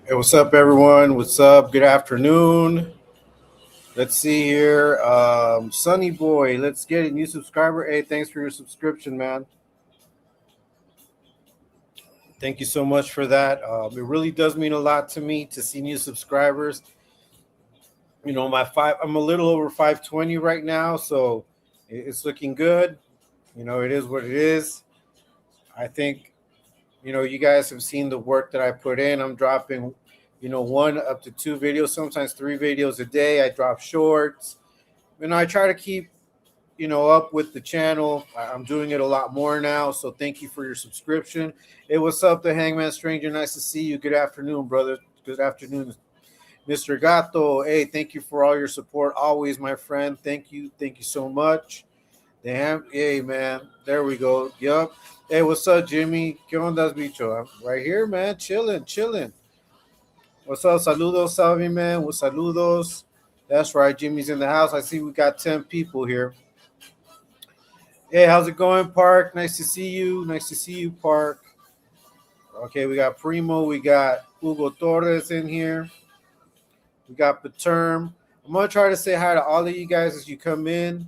Hey, what's up, everyone? What's up? Good afternoon. Let's see here. Sunny Boy, let's get a new subscriber. Hey, thanks for your subscription, man. Thank you so much for that. It really does mean a lot to me to see new subscribers. I'm a little over 520 right now, so it's looking good. It is what it is. I think you guys have seen the work that I put in. I'm dropping, one up to two videos, sometimes three videos a day. I drop shorts. I try to keep up with the channel. I'm doing it a lot more now, so thank you for your subscription. Hey, what's up, the Hangman Stranger? Nice to see you. Good afternoon, brother. Good afternoon, Mr. Gato. Hey, thank you for all your support always, my friend. Thank you so much. Damn, hey, man. There we go. Yup. Hey, what's up, Jimmy? ¿Qué ondas, bicho? I'm right here, man. Chilling. What's up? Saludos, Salvi, man. With saludos. That's right. Jimmy's in the house. I see we got 10 people here. Hey, how's it going, Park? Nice to see you. Nice to see you, Park. Okay, we got Primo. We got Hugo Torres in here. We got Paterm. I'm going to try to say hi to all of you guys as you come in.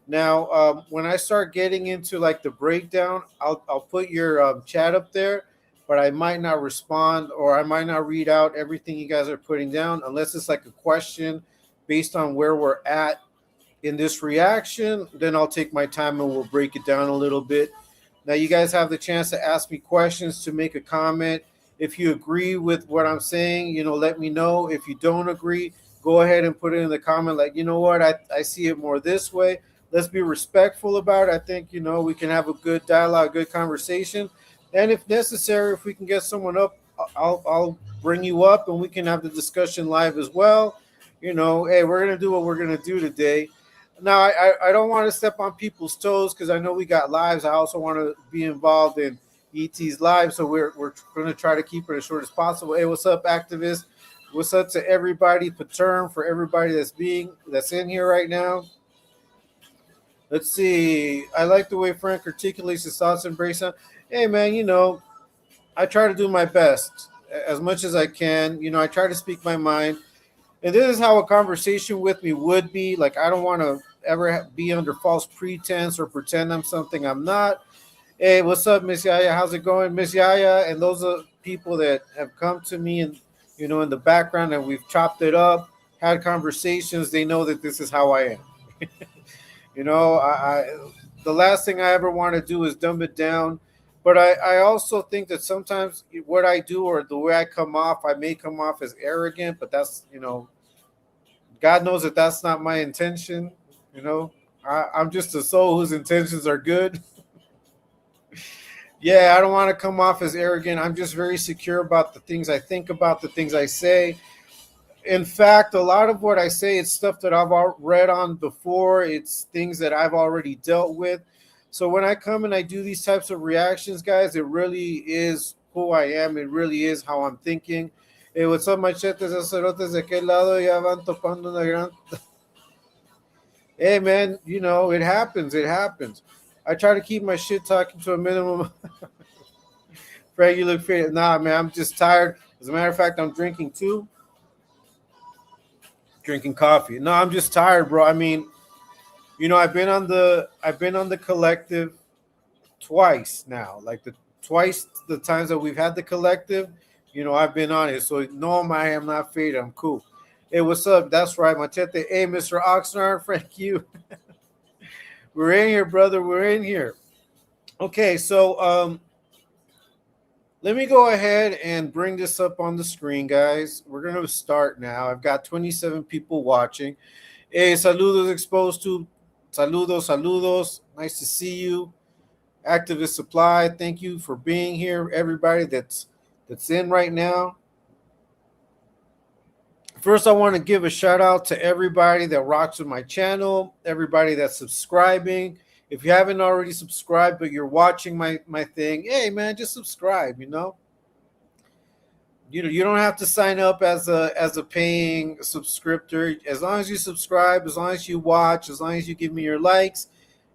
Now, when I start getting into like the breakdown, I'll put your chat up there, but I might not respond or I might not read out everything you guys are putting down unless it's like a question based on where we're at in this reaction. Then I'll take my time and we'll break it down a little bit. Now, you guys have the chance to ask me questions, to make a comment. If you agree with what I'm saying, let me know. If you don't agree, go ahead and put it in the comment like, you know what, I see it more this way. Let's be respectful about it. I think, we can have a good dialogue, good conversation. And if necessary, if we can get someone up, I'll bring you up and we can have the discussion live as well. Hey, we're going to do what we're going to do today. Now, I don't want to step on people's toes because I know we got lives. I also want to be involved in ET's live. So we're going to try to keep it as short as possible. Hey, what's up, activists? What's up to everybody? Paterm, for everybody that's in here right now. Let's see. I like the way Frank articulates his thoughts and breaks down. Hey, man, I try to do my best as much as I can. I try to speak my mind. And this is how a conversation with me would be. Like, I don't want to ever be under false pretense or pretend I'm something I'm not. Hey, what's up, Miss Yaya? How's it going, Miss Yaya? And those are people that have come to me and, in the background and we've chopped it up, had conversations. They know that this is how I am. I the last thing I ever want to do is dumb it down. But I also think that sometimes what I do or the way I may come off as arrogant, but that's, God knows that that's not my intention. I'm just a soul whose intentions are good. Yeah, I don't want to come off as arrogant. I'm just very secure about the things I think about, the things I say. In fact, a lot of what I say, it's stuff that I've read on before. It's things that I've already dealt with. So when I come and I do these types of reactions, guys, it really is who I am. It really is how I'm thinking. Hey, what's up, machetes, sacerdotes? ¿De qué lado ya van topando una gran... Hey, man, it happens. It happens. I try to keep my shit talking to a minimum. Frank, you look fit. Nah, man, I'm just tired. As a matter of fact, I'm drinking too. Drinking coffee. No, I'm just tired, bro. I mean, I've been on the collective twice now. Like twice the times that we've had the collective, I've been on it. So no, I am not faded. I'm cool. Hey, what's up? That's right, Machete. Hey, Mr. Oxnard, thank you. We're in here, brother. We're in here. Okay, so let me go ahead and bring this up on the screen, guys. We're gonna start now. I've got 27 people watching. Hey, saludos exposed to. Saludos. Nice to see you. Activist Supply, thank you for being here. Everybody that's in right now. First, I want to give a shout out to everybody that rocks with my channel, everybody that's subscribing. If you haven't already subscribed, but you're watching my thing, hey, man, just subscribe, You don't have to sign up as a paying subscriptor. As long as you subscribe, as long as you watch, as long as you give me your likes,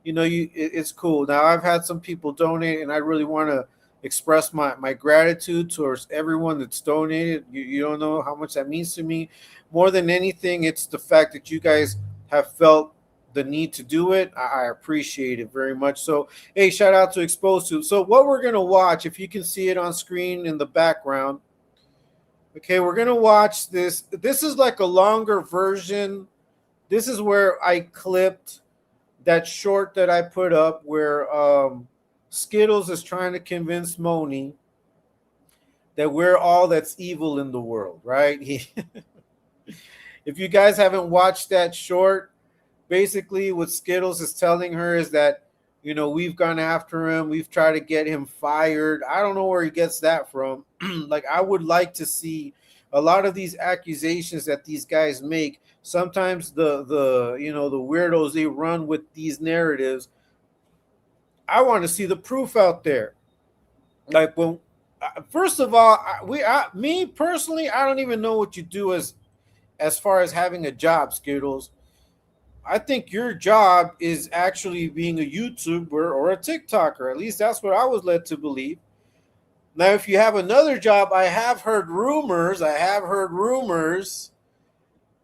it's cool. Now, I've had some people donate, and I really want to express my gratitude towards everyone that's donated. You don't know how much that means to me. More than anything, it's the fact that you guys have felt the need to do it. I appreciate it very much. So, hey, shout out to Exposed to. So, what we're going to watch, if you can see it on screen in the background, okay, we're going to watch this. This is like a longer version. This is where I clipped that short that I put up where Skittles is trying to convince Moni that we're all that's evil in the world, right? If you guys haven't watched that short, basically what Skittles is telling her is that, you know, we've gone after him, we've tried to get him fired. I don't know where he gets that from. Like, I would like to see a lot of these accusations that these guys make. Sometimes the you know, the weirdos, they run with these narratives. I want to see the proof out there. Like, when first of all, me personally, I don't even know what you do as far as having a job, Skittles. I think your job is actually being a YouTuber or a TikToker. At least that's what I was led to believe. Now, if you have another job, I have heard rumors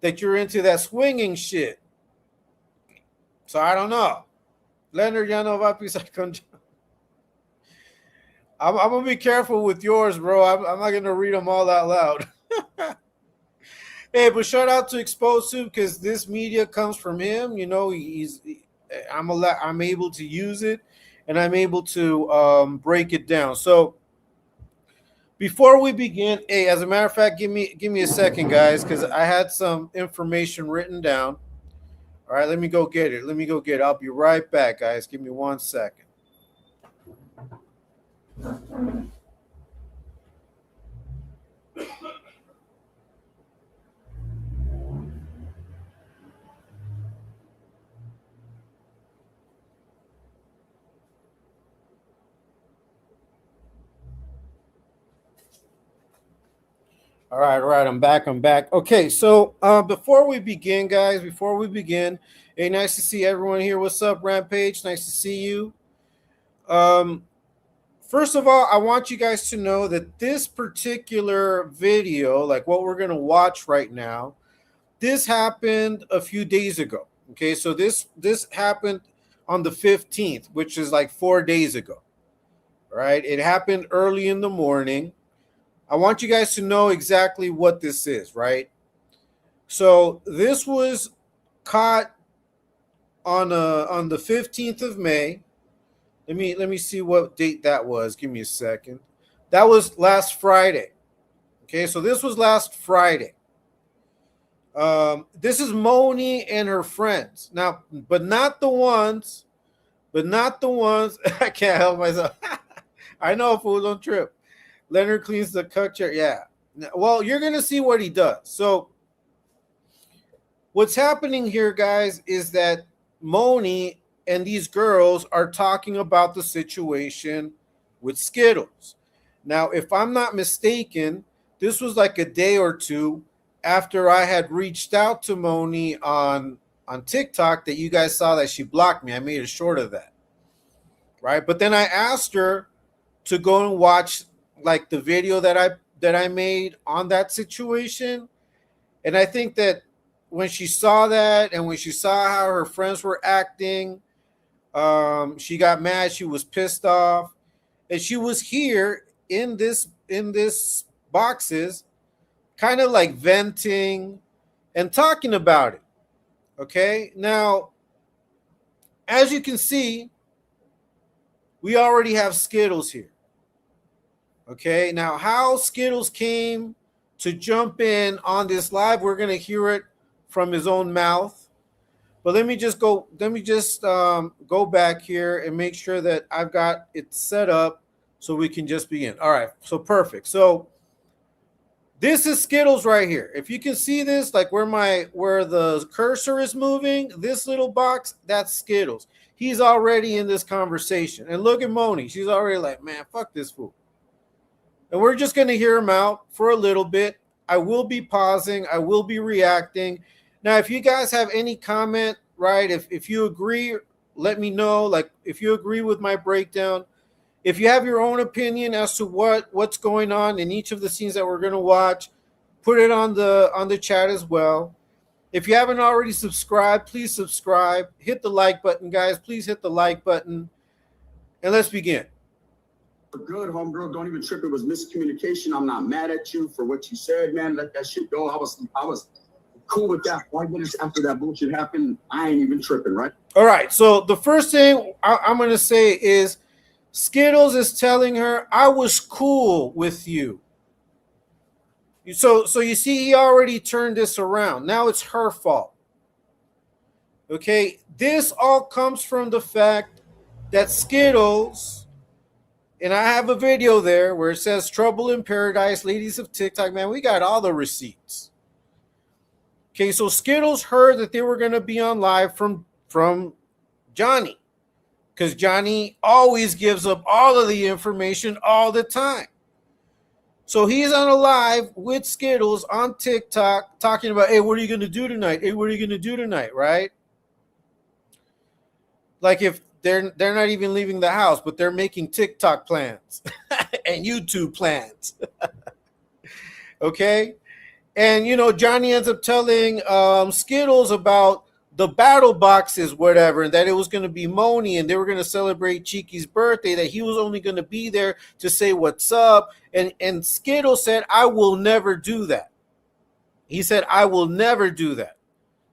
that you're into that swinging shit. So I don't know. Leonard, ya no va a pisar con... I'm going to be careful with yours, bro. I'm not going to read them all out loud. Hey, but shout out to Exposed to, because this media comes from him. You know, I'm able to use it, and I'm able to break it down. So before we begin, hey, as a matter of fact, give me a second, guys, because I had some information written down. All right, let me go get it. I'll be right back, guys. Give me 1 second. All right. I'm back. Okay, so before we begin, guys, hey, nice to see everyone here. What's up, Rampage? Nice to see you. First of all, I want you guys to know that this particular video, like what we're going to watch right now, this happened a few days ago. Okay, so this happened on the 15th, which is like 4 days ago. Right? It happened early in the morning. I want you guys to know exactly what this is, right? So this was caught on the 15th of May. Let me see what date that was. Give me a second. That was last Friday. Okay, so this was last Friday. This is Moni and her friends. Now, but not the ones. I can't help myself. I know, fool, don't trip. Leonard cleans the cut chair. Yeah. Well, you're going to see what he does. So what's happening here, guys, is that Moni and these girls are talking about the situation with Skittles. Now, if I'm not mistaken, this was like a day or two after I had reached out to Moni on TikTok that you guys saw that she blocked me. I made a short of that. Right? But then I asked her to go and watch like the video that I made on that situation. And I think that when she saw that and when she saw how her friends were acting, she got mad, she was pissed off, and she was here in this boxes kind of like venting and talking about it. Okay? Now, as you can see, we already have Skittles here. Okay, now how Skittles came to jump in on this live, we're going to hear it from his own mouth. But let me just go back here and make sure that I've got it set up so we can just begin. All right, so perfect. So this is Skittles right here. If you can see this, like where the cursor is moving, this little box, that's Skittles. He's already in this conversation. And look at Moni. She's already like, man, fuck this fool. And we're just going to hear him out for a little bit. I will be pausing. I will be reacting. Now, if you guys have any comment, right, if you agree, let me know. Like, if you agree with my breakdown, If you have your own opinion as to what's going on in each of the scenes that we're going to watch, put it on the chat as well. If you haven't already subscribed, please subscribe. Hit the like button, guys. Please hit the like button. And let's begin. Good, homegirl. Don't even trip. It was miscommunication. I'm not mad at you for what you said, man. Let that shit go. I was cool with that. 5 minutes after that bullshit happened, I ain't even tripping, right? All right. So the first thing I'm going to say is Skittles is telling her, I was cool with you. So you see, he already turned this around. Now it's her fault. Okay. This all comes from the fact that Skittles, and I have a video there where it says Trouble in Paradise, ladies of TikTok, man, we got all the receipts. Okay, so Skittles heard that they were going to be on live from Johnny, because Johnny always gives up all of the information all the time. So he's on a live with Skittles on TikTok talking about, hey, what are you going to do tonight? Hey, what are you going to do tonight, right? Like if they're not even leaving the house, but they're making TikTok plans and YouTube plans. Okay? And, you know, Johnny ends up telling Skittles about the battle boxes, whatever, and that it was going to be Moni and they were going to celebrate Cheeky's birthday, that he was only going to be there to say what's up. And Skittles said, I will never do that. He said, I will never do that.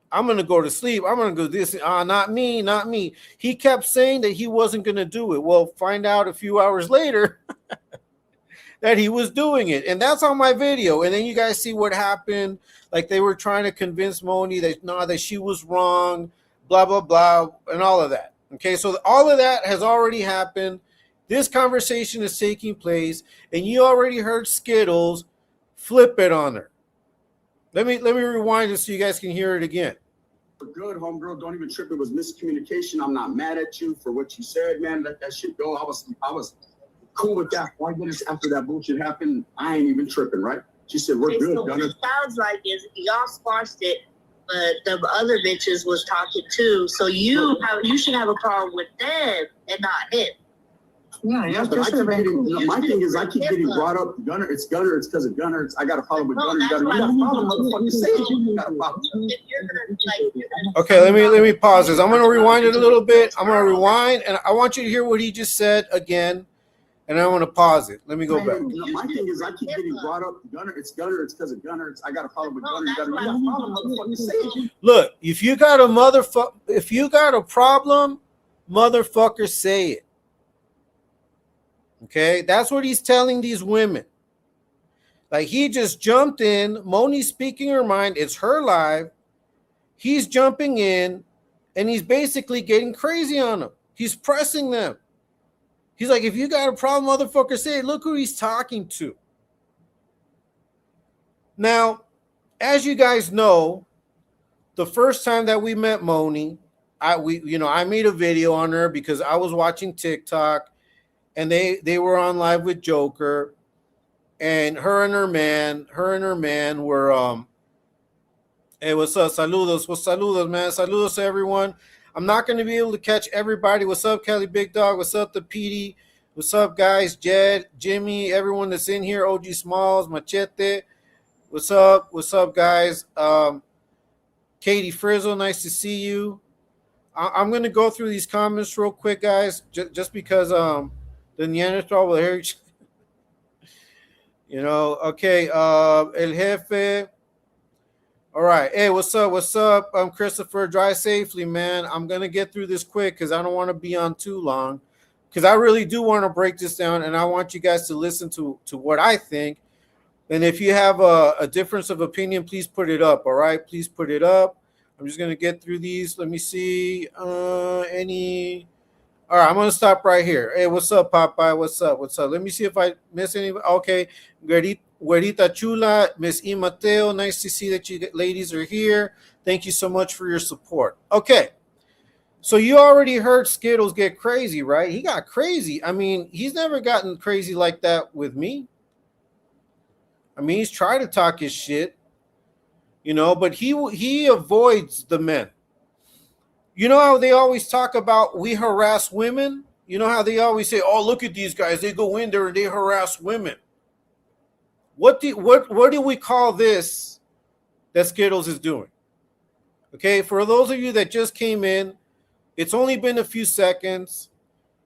I'm going to go to sleep. I'm going to go this. Not me, not me. He kept saying that he wasn't going to do it. Well, find out a few hours later that he was doing it. And that's on my video. And then you guys see what happened. Like they were trying to convince Moni that that she was wrong, blah, blah, blah, and all of that. Okay, so all of that has already happened. This conversation is taking place, and you already heard Skittles flip it on her. Let me rewind it so you guys can hear it again. Good, homegirl. Don't even trip. It was miscommunication. I'm not mad at you for what you said, man. Let that shit go. I was cool with that. 5 minutes after that bullshit happened, I ain't even tripping, right? She said, we're good. So what it sounds like is y'all squashed it, but the other bitches was talking too. So you should have a problem with them and not him. Yeah, but I keep getting, my thing is I keep getting brought up. Gunner, it's because of Gunner. I got a problem with Gunner. You got a problem, motherfucker. Say it. You got a problem. Okay, let me pause this. I'm going to rewind it a little bit. I'm going to rewind, and I want you to hear what he just said again, and I want to pause it. Let me go back. My thing is I keep getting brought up. Gunner, it's because of Gunner. I got a problem with Gunner. You got a problem, motherfucker. Say it. Look, if you got a problem, motherfucker, say it. Okay, that's what he's telling these women. Like he just jumped in. Moni's speaking her mind. It's her live. He's jumping in, and he's basically getting crazy on them. He's pressing them. He's like, if you got a problem, motherfucker, say it. Look who he's talking to. Now, as you guys know, the first time that we met Moni, I made a video on her because I was watching TikTok. And they were on live with Joker, and her and her man were hey, what's up? Saludos. Well, saludos, man. Saludos to everyone. I'm not going to be able to catch everybody. What's up, Kelly Big Dog? What's up, the PD? What's up, guys? Jed, Jimmy, everyone that's in here. OG Smalls, Machete. What's up? What's up, guys? Katie Frizzle, nice to see you. I'm going to go through these comments real quick, guys, just because the Neanderthal will hear you know. Okay, El Jefe. All right. Hey, what's up? What's up? I'm Christopher. Drive safely, man. I'm going to get through this quick because I don't want to be on too long, because I really do want to break this down, and I want you guys to listen to what I think. And if you have a difference of opinion, please put it up, all right? Please put it up. I'm just going to get through these. Let me see any... All right, I'm going to stop right here. Hey, what's up, Popeye? What's up? What's up? Let me see if I miss any. Okay, Guerita Chula, Miss E. Mateo, nice to see that you ladies are here. Thank you so much for your support. Okay, so you already heard Skittles get crazy, right? He got crazy. I mean, he's never gotten crazy like that with me. I mean, he's tried to talk his shit, you know, but he avoids the men. You know how they always talk about we harass women? You know how they always say, "Oh, look at these guys. They go in there and they harass women." What do we call this that Skittles is doing? Okay, for those of you that just came in, it's only been a few seconds.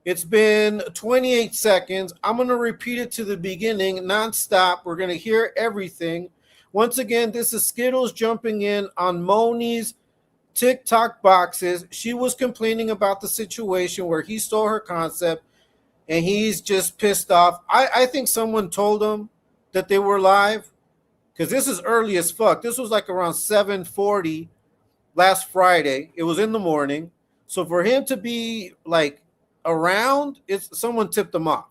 It's been 28 seconds. I'm going to repeat it to the beginning nonstop. We're going to hear everything. Once again, this is Skittles jumping in on Moni's TikTok boxes. She was complaining about the situation where he stole her concept and he's just pissed off. I think someone told him that they were live because this is early as fuck. This was like around 7:40 last Friday. It was in the morning. So for him to be like around, it's someone tipped him off.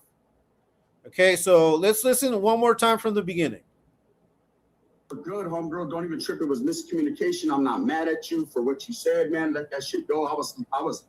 Okay, so let's listen one more time from the beginning. Good, homegirl. Don't even trip. It was miscommunication. I'm not mad at you for what you said, man. Let that shit go. I was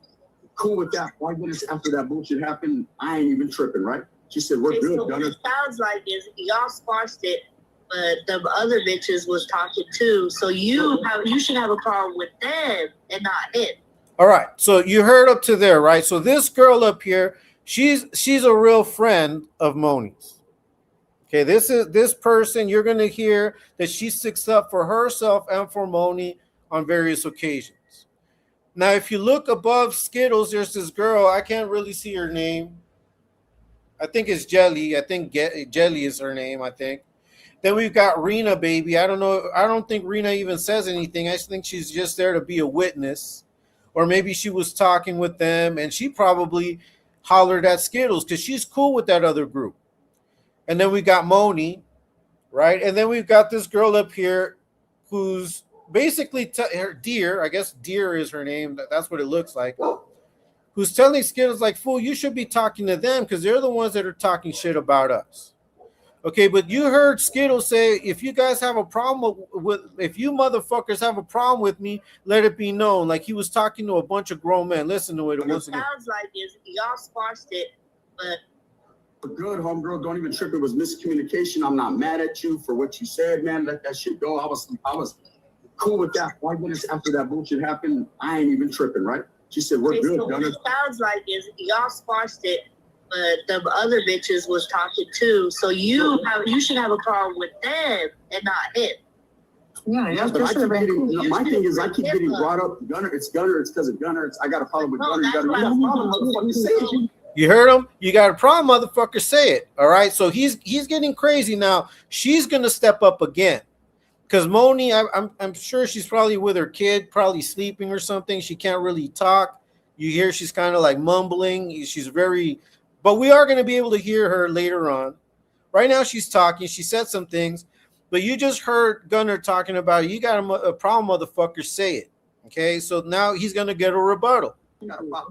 cool with that. 5 minutes after that bullshit happened, I ain't even tripping, right? She said, we're good, so Gunner. what it sounds like is y'all squashed it, but the other bitches was talking too. So you should have a problem with them and not him. All right. So you heard up to there, right? So this girl up here, she's a real friend of Moni's. Okay, this person, you're going to hear that she sticks up for herself and for Moni on various occasions. Now, if you look above Skittles, there's this girl. I can't really see her name. I think it's Jelly. I think Jelly is her name, I think. Then we've got Rena, baby. I don't know. I don't think Rena even says anything. I think she's just there to be a witness. Or maybe she was talking with them and she probably hollered at Skittles because she's cool with that other group. And then we got Moni, right? And then we've got this girl up here who's basically her Deer. I guess Deer is her name. That's what it looks like. Who's telling Skittles like, fool, you should be talking to them because they're the ones that are talking shit about us. Okay, but you heard Skittles say, if you guys have a problem if you motherfuckers have a problem with me, let it be known. Like he was talking to a bunch of grown men. Listen to it once again. Sounds like is y'all squashed it, but Good, homegirl. Don't even trip. It was miscommunication. I'm not mad at you for what you said, man. Let that shit go. I was cool with that. 5 minutes after that bullshit happened, I ain't even tripping, right? She said, we're good, so what Gunner. it sounds like is y'all squashed it, but the other bitches was talking too. So you should have a problem with them and not him. Yeah, but I keep getting, my thing is I keep getting brought up, Gunner. It's because of Gunner. I got a problem with Gunner. You got a problem, motherfucker. Say it. You heard him? You got a problem, motherfucker, say it. All right. So he's getting crazy now. She's gonna step up again. Because Moni, I'm sure she's probably with her kid, probably sleeping or something. She can't really talk. You hear she's kind of like mumbling. But we are going to be able to hear her later on. Right now she's talking. She said some things. But you just heard Gunner talking about, you got a problem, motherfucker, say it. Okay? So now he's going to get a rebuttal. If you're gonna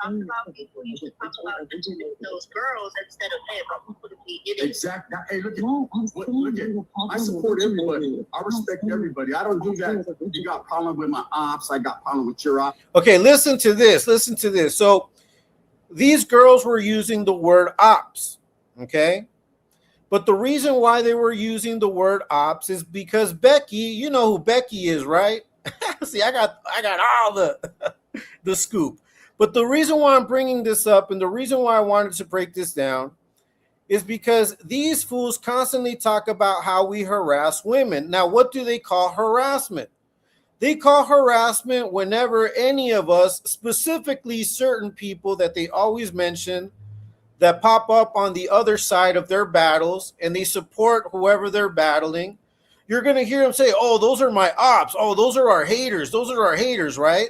talk about people, you should talk about those girls instead of him. I'm gonna be idiots. Exactly. Hey, look at. I support everybody. I respect everybody. I don't do that. You got problem with my ops. I got problem with your ops. Okay, listen to this. Listen to this. So these girls were using the word ops. Okay. But the reason why they were using the word ops is because Becky, you know who Becky is, right? See, I got all the scoop. But the reason why I'm bringing this up and the reason why I wanted to break this down is because these fools constantly talk about how we harass women. Now, what do they call harassment? They call harassment whenever any of us, specifically certain people that they always mention, that pop up on the other side of their battles and they support whoever they're battling. You're going to hear them say, oh, those are my ops. Oh, those are our haters. Those are our haters, right?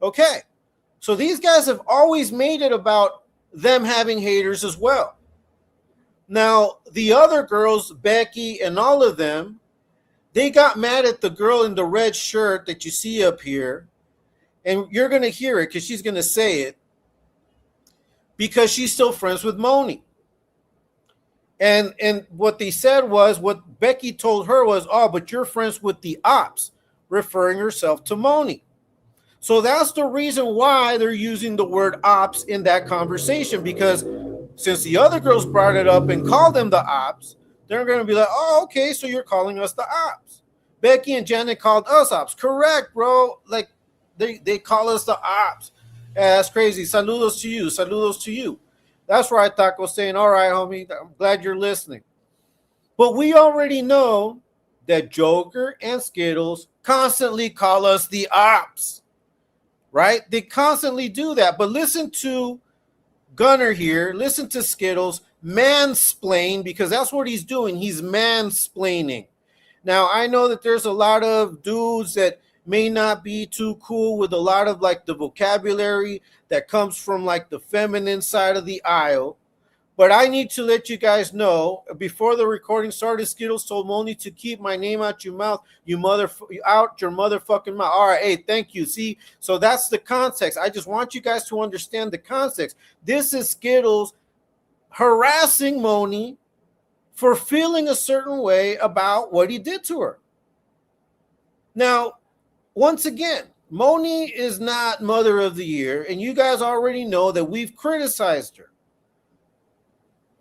Okay. So these guys have always made it about them having haters as well. Now, the other girls, Becky and all of them, they got mad at the girl in the red shirt that you see up here. And you're going to hear it because she's going to say it. Because she's still friends with Moni. And what they said was, what Becky told her was, oh, but you're friends with the ops, referring herself to Moni. So that's the reason why they're using the word ops in that conversation, because since the other girls brought it up and called them the ops, they're going to be like, oh, okay, so you're calling us the ops. Becky and Janet called us ops. Correct, bro. Like, they call us the ops. Yeah, that's crazy. Saludos to you. Saludos to you. That's right, Taco saying, all right, homie. I'm glad you're listening. But we already know that Joker and Skittles constantly call us the ops, right? They constantly do that. But listen to Gunner here. Listen to Skittles mansplain, because that's what he's doing. He's mansplaining. Now, I know that there's a lot of dudes that may not be too cool with a lot of like the vocabulary that comes from like the feminine side of the aisle. But I need to let you guys know, before the recording started, Skittles told Moni to keep my name out your mouth, out your motherfucking mouth. All right, hey, thank you. See, so that's the context. I just want you guys to understand the context. This is Skittles harassing Moni for feeling a certain way about what he did to her. Now, once again, Moni is not Mother of the Year, and you guys already know that we've criticized her.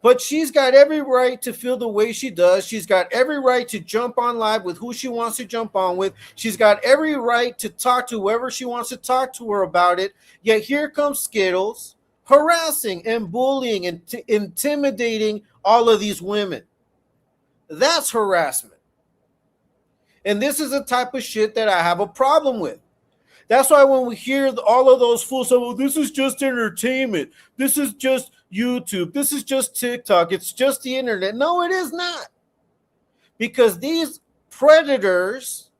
But she's got every right to feel the way she does. She's got every right to jump on live with who she wants to jump on with. She's got every right to talk to whoever she wants to talk to her about it. Yet here comes Skittles harassing and bullying and intimidating all of these women. That's harassment. And this is the type of shit that I have a problem with. That's why when we hear all of those fools say, well, this is just entertainment. This is just YouTube. This is just TikTok. It's just the internet. No, it is not. Because these predators,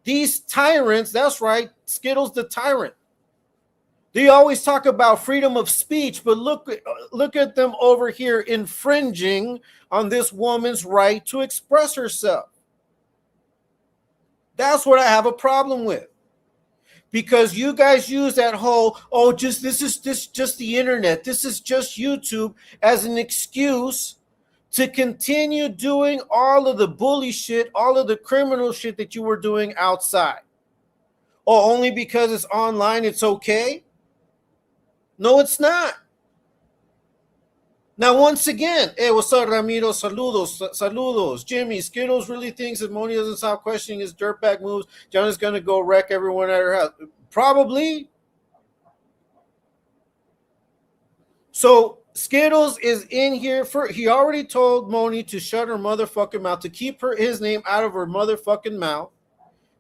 these tyrants, that's right, Skittles the tyrant. They always talk about freedom of speech, but look at them over here infringing on this woman's right to express herself. That's what I have a problem with. Because you guys use that whole, this is just the internet, this is just YouTube, as an excuse to continue doing all of the bully shit, all of the criminal shit that you were doing outside. Oh, only because it's online, it's okay? No, it's not. Now, once again, hey, what's up, Ramiro? Saludos. Jimmy, Skittles really thinks if Moni doesn't stop questioning his dirtbag moves, John is going to go wreck everyone at her house. Probably. So, Skittles is in here he already told Moni to shut her motherfucking mouth, to keep his name out of her motherfucking mouth.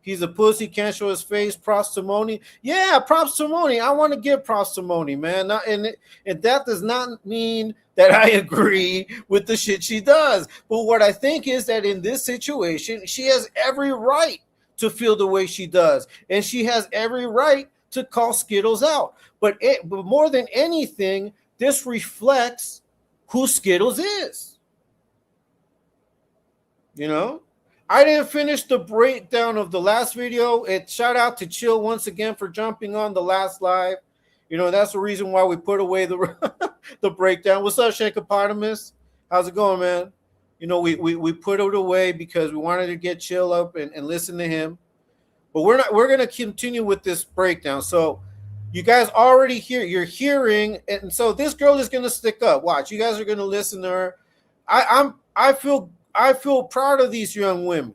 He's a pussy, can't show his face. Props to Moni. Yeah, props to Moni. I want to give props to Moni, man. And that does not mean that I agree with the shit she does. But what I think is that in this situation, she has every right to feel the way she does. And she has every right to call Skittles out. But more than anything, this reflects who Skittles is. You know? I didn't finish the breakdown of the last video. Shout out to Chill once again for jumping on the last live. You know, that's the reason why we put away the breakdown. What's up, Shakeopotamus? How's it going, man? You know, we put it away because we wanted to get Chill up and listen to him. But we're gonna continue with this breakdown. So you guys already you're hearing, and so this girl is gonna stick up. Watch, you guys are gonna listen to her. I feel proud of these young women.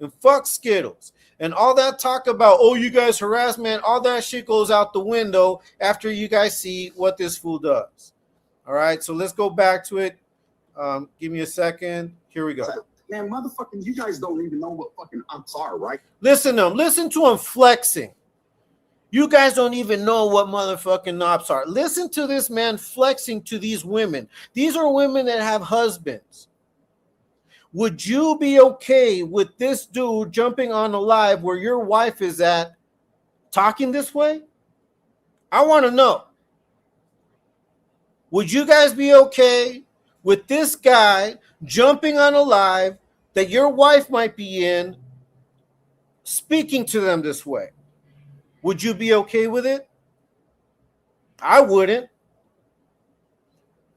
And fuck Skittles. And all that talk about, you guys harassment, all that shit goes out the window after you guys see what this fool does. All right, so let's go back to it. Give me a second. Here we go. Man, motherfucking, you guys don't even know what fucking ops are, right? Listen to him flexing. You guys don't even know what motherfucking ops are. Listen to this man flexing to these women. These are women that have husbands. Would you be okay with this dude jumping on a live where your wife is at talking this way? I want to know. Would you guys be okay with this guy jumping on a live that your wife might be in, speaking to them this way? Would you be okay with it? I wouldn't.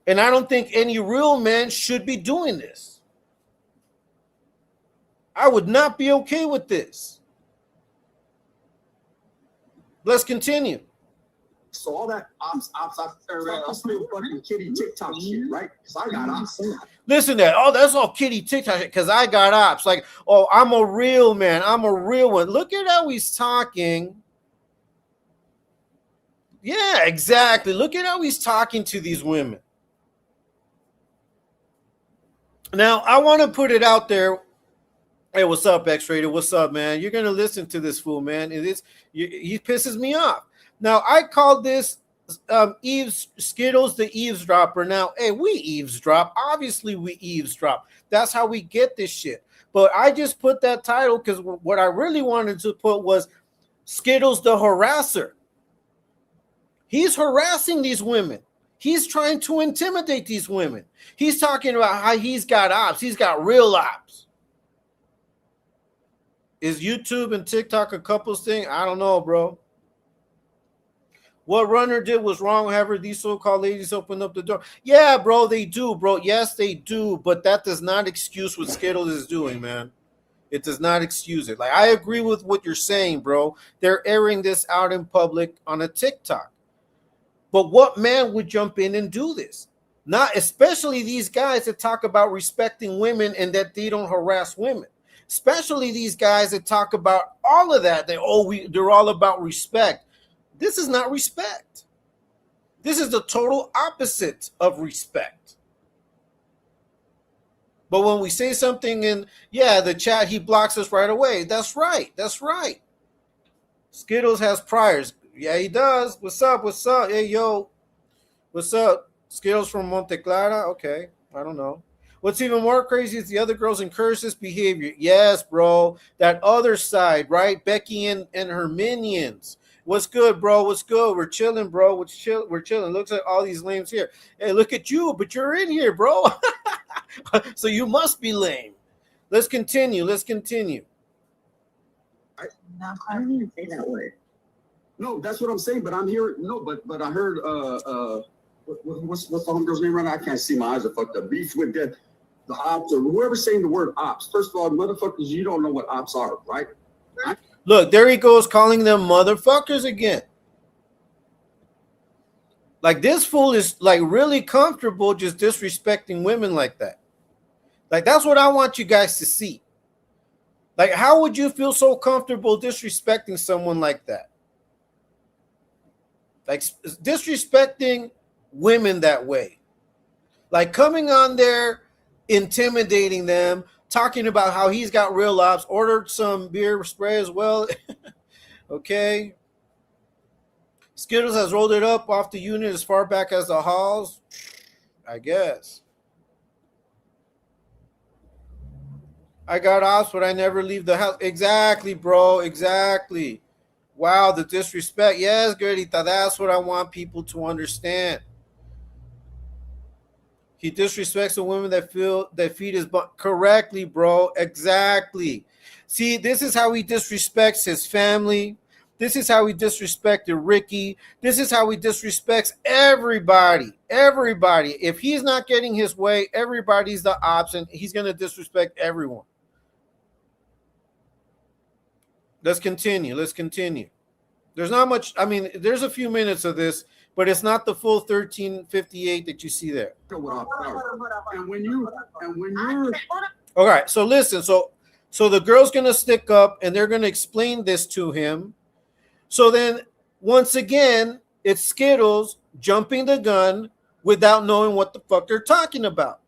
And I don't think any real man should be doing this. I would not be okay with this. Let's continue. So all that ops, that's still fucking kitty TikTok shit, right? Because I got ops. Listen to that. That's all kitty TikTok shit because I got ops. Like, I'm a real man. I'm a real one. Look at how he's talking Yeah, exactly. Look at how he's talking to these women. Now, I want to put it out there. Hey, what's up, X-Rated? What's up, man? You're going to listen to this fool, man. He pisses me off. Now, I called this Skittles the eavesdropper. Now, hey, we eavesdrop. Obviously, we eavesdrop. That's how we get this shit. But I just put that title because what I really wanted to put was Skittles the harasser. He's harassing these women. He's trying to intimidate these women. He's talking about how he's got ops. He's got real ops. Is YouTube and TikTok a couples thing? I don't know, bro. What Runner did was wrong. However, these so-called ladies opened up the door. Yeah, bro, they do, bro. Yes, they do. But that does not excuse what Skittles is doing, man. It does not excuse it. Like, I agree with what you're saying, bro. They're airing this out in public on a TikTok. But what man would jump in and do this? Not especially these guys that talk about respecting women and that they don't harass women. Especially these guys that talk about all of that. They're all about respect. This is not respect. This is the total opposite of respect. But when we say something in, the chat, he blocks us right away. That's right. That's right. Skittles has priors. Yeah, he does. What's up? What's up? Hey, yo. What's up? Skittles from Monte Clara? Okay. I don't know. What's even more crazy is the other girls encourage this behavior. Yes, bro. That other side, right? Becky and her minions. What's good, bro? What's good? We're chilling, bro. We're chilling. Looks like all these lames here. Hey, look at you, but you're in here, bro. So you must be lame. Let's continue. I don't even say that word. No, that's what I'm saying. But I'm here. No, but I heard what's the homegirl's name right now? I can't see. My eyes are fucked up. Beef with the ops or whoever's saying the word ops. First of all, motherfuckers, you don't know what ops are, right? Look, there he goes calling them motherfuckers again. Like, this fool is like really comfortable just disrespecting women like that. Like, that's what I want you guys to see. Like, how would you feel so comfortable disrespecting someone like that? Like, disrespecting women that way. Like, coming on there, intimidating them, talking about how he's got real ops, ordered some beer spray as well. Okay. Skittles has rolled it up off the unit as far back as the halls. I guess. I got ops, but I never leave the house. Exactly, bro. Exactly. Wow, the disrespect. Yes, Gordita, that's what I want people to understand. He disrespects the women that feed his butt. Correctly, bro. Exactly. See, this is how he disrespects his family. This is how he disrespected Ricky. This is how he disrespects everybody. Everybody. If he's not getting his way, everybody's the ops, and he's going to disrespect everyone. Let's continue. There's not much. I mean, there's a few minutes of this, but it's not the full 13:58 that you see there. And when you're all right, so listen, so the girl's gonna stick up and they're gonna explain this to him. So then once again, it's Skittles jumping the gun without knowing what the fuck they're talking about.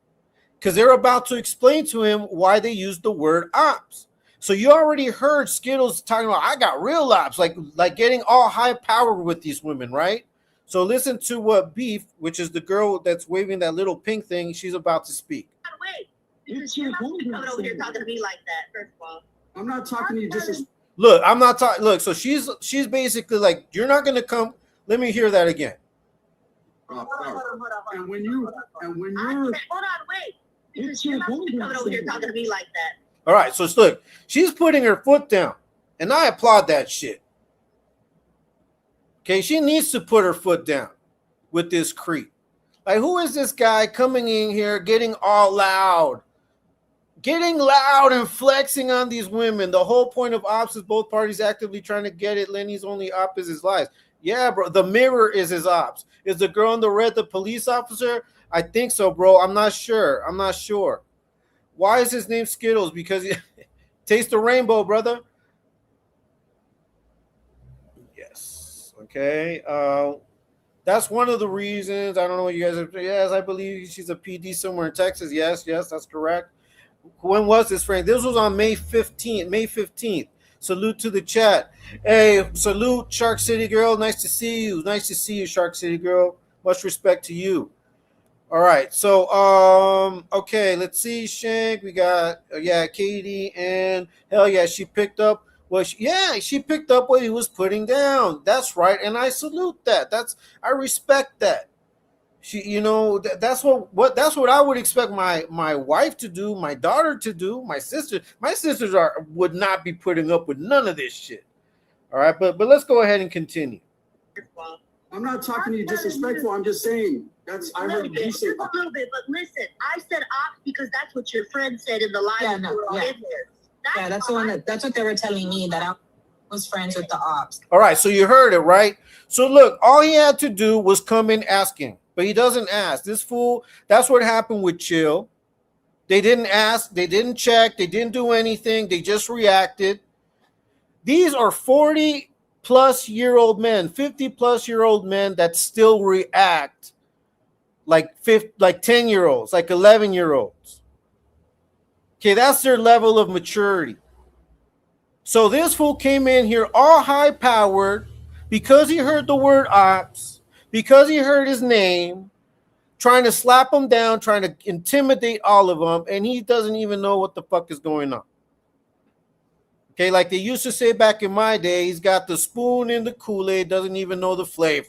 Because they're about to explain to him why they used the word ops. So you already heard Skittles talking about, I got real ops, like getting all high power with these women, right? So listen to what Beef, which is the girl that's waving that little pink thing, she's about to speak. Wait, you're not coming over here talking to me like that, first of all. I'm not talking to you just as Look, I'm not talking. Look, so she's basically like, you're not going to come. Let me hear that again. and when you're Hold on, wait. You're not coming over here talking to me like that. All right, so look, she's putting her foot down, and I applaud that shit. Okay, she needs to put her foot down with this creep. Like, who is this guy coming in here getting all loud? Getting loud and flexing on these women. The whole point of ops is both parties actively trying to get it. Lenny's only op is his lies. Yeah, bro, the mirror is his ops. Is the girl in the red the police officer? I think so, bro. I'm not sure. Why is his name Skittles? Because he taste the rainbow, brother. Yes. Okay. That's one of the reasons. I don't know what you guys are. Yes, I believe she's a PD somewhere in Texas. Yes, that's correct. When was this, Frank? This was on May 15th. May 15th. Salute to the chat. Hey, salute, Shark City girl. Nice to see you. Nice to see you, Shark City girl. Much respect to you. All right. So, okay, let's see, Shank. We got, Katie, and hell yeah, she picked up she picked up what he was putting down. That's right, and I salute that. I respect that. That's what I would expect my wife to do, my daughter to do, my sisters. My sisters would not be putting up with none of this shit. All right, but let's go ahead and continue. I'm not talking to you disrespectful. I'm just saying I heard you say a little bit, but listen, I said ops because that's what your friend said in the live. Yeah, no, yeah. That's what they were telling me, that I was friends with the ops. All right, so you heard it, right? So look, all he had to do was come in asking, but he doesn't ask. This fool, that's what happened with Chill. They didn't ask, they didn't check, they didn't do anything, they just reacted. These are 40-plus-year-old men, 50-plus-year-old men that still react like 10-year-olds, like 11-year-olds. Okay, that's their level of maturity. So this fool came in here all high-powered because he heard the word ops, because he heard his name, trying to slap them down, trying to intimidate all of them, and he doesn't even know what the fuck is going on. Okay, like they used to say back in my day, he's got the spoon in the Kool-Aid, doesn't even know the flavor.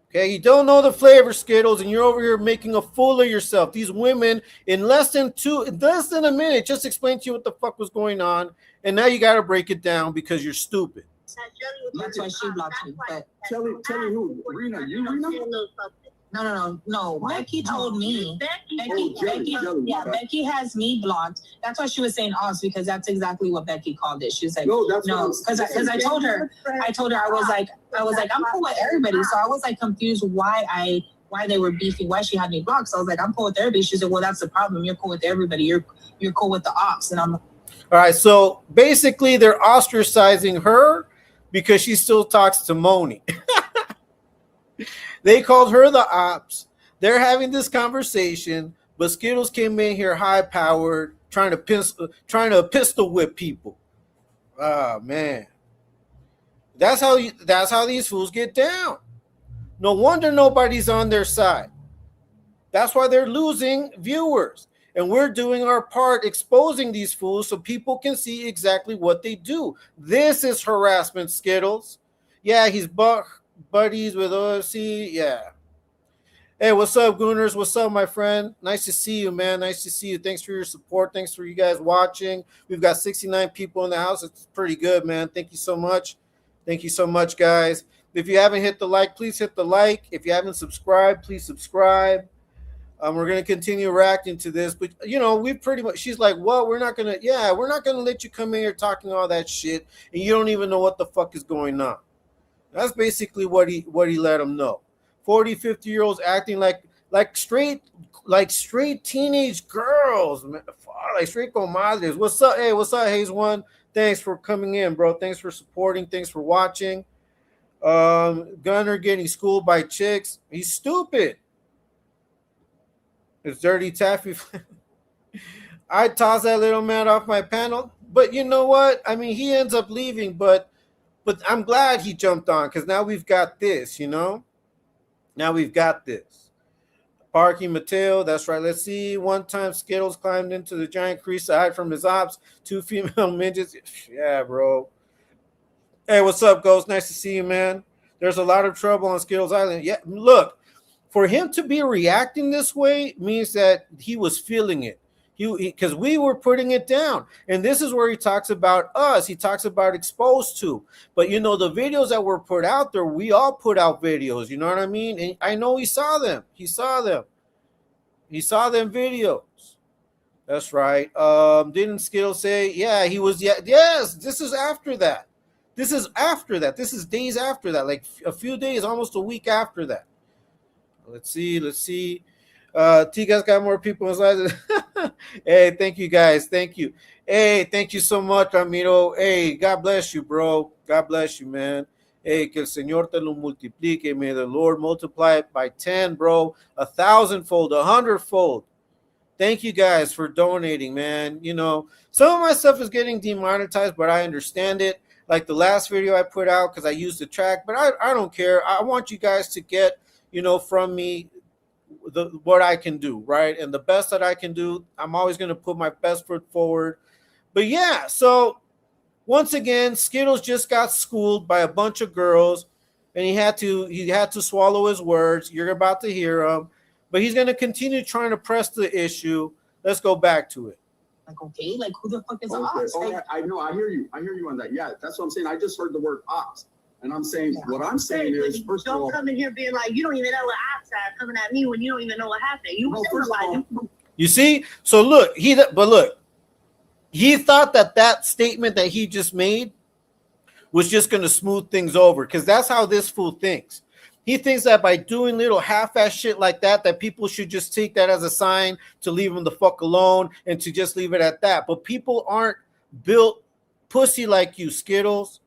Okay, you don't know the flavor, Skittles, and you're over here making a fool of yourself. These women, in less than a minute, just explained to you what the fuck was going on, and now you got to break it down because you're stupid. That's why she blocked me. But tell me who? Rena, you Rena? No. Becky told me. Becky has me blocked. That's why she was saying us, because that's exactly what Becky called it. She was like, no, because I told her, I was like, I'm cool with everybody. So I was like confused why they were beefing, why she had me blocked. So I was like, I'm cool with everybody. She said, well, that's the problem. You're cool with everybody. You're cool with the ops. And I'm like, all right. So basically, they're ostracizing her because she still talks to Moni. They called her the ops. They're having this conversation, but Skittles came in here high-powered, trying to pistol whip people. Oh man, that's how these fools get down. No wonder nobody's on their side. That's why they're losing viewers, and we're doing our part exposing these fools so people can see exactly what they do. This is harassment, Skittles. Yeah, he's buddies with OFC. Yeah. Hey, what's up, Gooners? What's up, my friend? Nice to see you, man. Nice to see you. Thanks for your support. Thanks for you guys watching. We've got 69 people in the house. It's pretty good, man. Thank you so much. Thank you so much, guys. If you haven't hit the like, please hit the like. If you haven't subscribed, please subscribe. We're going to continue reacting to this, but we pretty much, she's like, well, we're not going to let you come in here talking all that shit, and you don't even know what the fuck is going on. That's basically what he let them know. 40, 50-year-olds acting like straight teenage girls, man. Like straight comadres. What's up? Hey, what's up, Hayes One? Thanks for coming in, bro. Thanks for supporting. Thanks for watching. Gunner getting schooled by chicks. He's stupid. It's Dirty Taffy. I toss that little man off my panel, but you know what? I mean, he ends up leaving, but I'm glad he jumped on because now we've got this, Now we've got this. Parking Mateo, that's right. Let's see. One time Skittles climbed into the giant crease to hide from his ops. 2 female midgets. Yeah, bro. Hey, what's up, Ghost? Nice to see you, man. There's a lot of trouble on Skittles Island. Yeah, look, for him to be reacting this way means that he was feeling it. Because we were putting it down. And this is where he talks about us. He talks about exposed to. But, the videos that were put out there, we all put out videos. You know what I mean? And I know he saw them. He saw them videos. That's right. Didn't Skittles say, yeah, he was, yes, this is after that. This is days after that. Like a few days, almost a week after that. Let's see. Tiga's got more people inside. Hey, thank you guys. Thank you. Hey, thank you so much, Ramiro. Hey, God bless you, bro. God bless you, man. Hey, que el Señor te lo multiplique. May the Lord multiply it by 10, bro. 1,000-fold, 100-fold. Thank you guys for donating, man. You know, some of my stuff is getting demonetized, but I understand it. Like the last video I put out because I used the track, but I don't care. I want you guys to get, you know, from me what I can do, right? And the best that I can do, I'm always going to put my best foot forward. But yeah, so once again, Skittles just got schooled by a bunch of girls, and he had to swallow his words. You're about to hear him, but he's going to continue trying to press the issue. Let's go back to it. Like, okay, like who the fuck is Okay. Ox? Oh, Like, I know. I hear you on that. Yeah, that's what I'm saying. I just heard the word ox. And I'm saying, what I'm saying is, first of all, don't come in here being like, you don't even know what ox are coming at me when you don't even know what happened. You no, first of all, You see? So look, he thought that statement that he just made was just going to smooth things over, because that's how this fool thinks. He thinks that by doing little half-ass shit like that people should just take that as a sign to leave him the fuck alone and to just leave it at that. But people aren't built pussy like you, Skittles.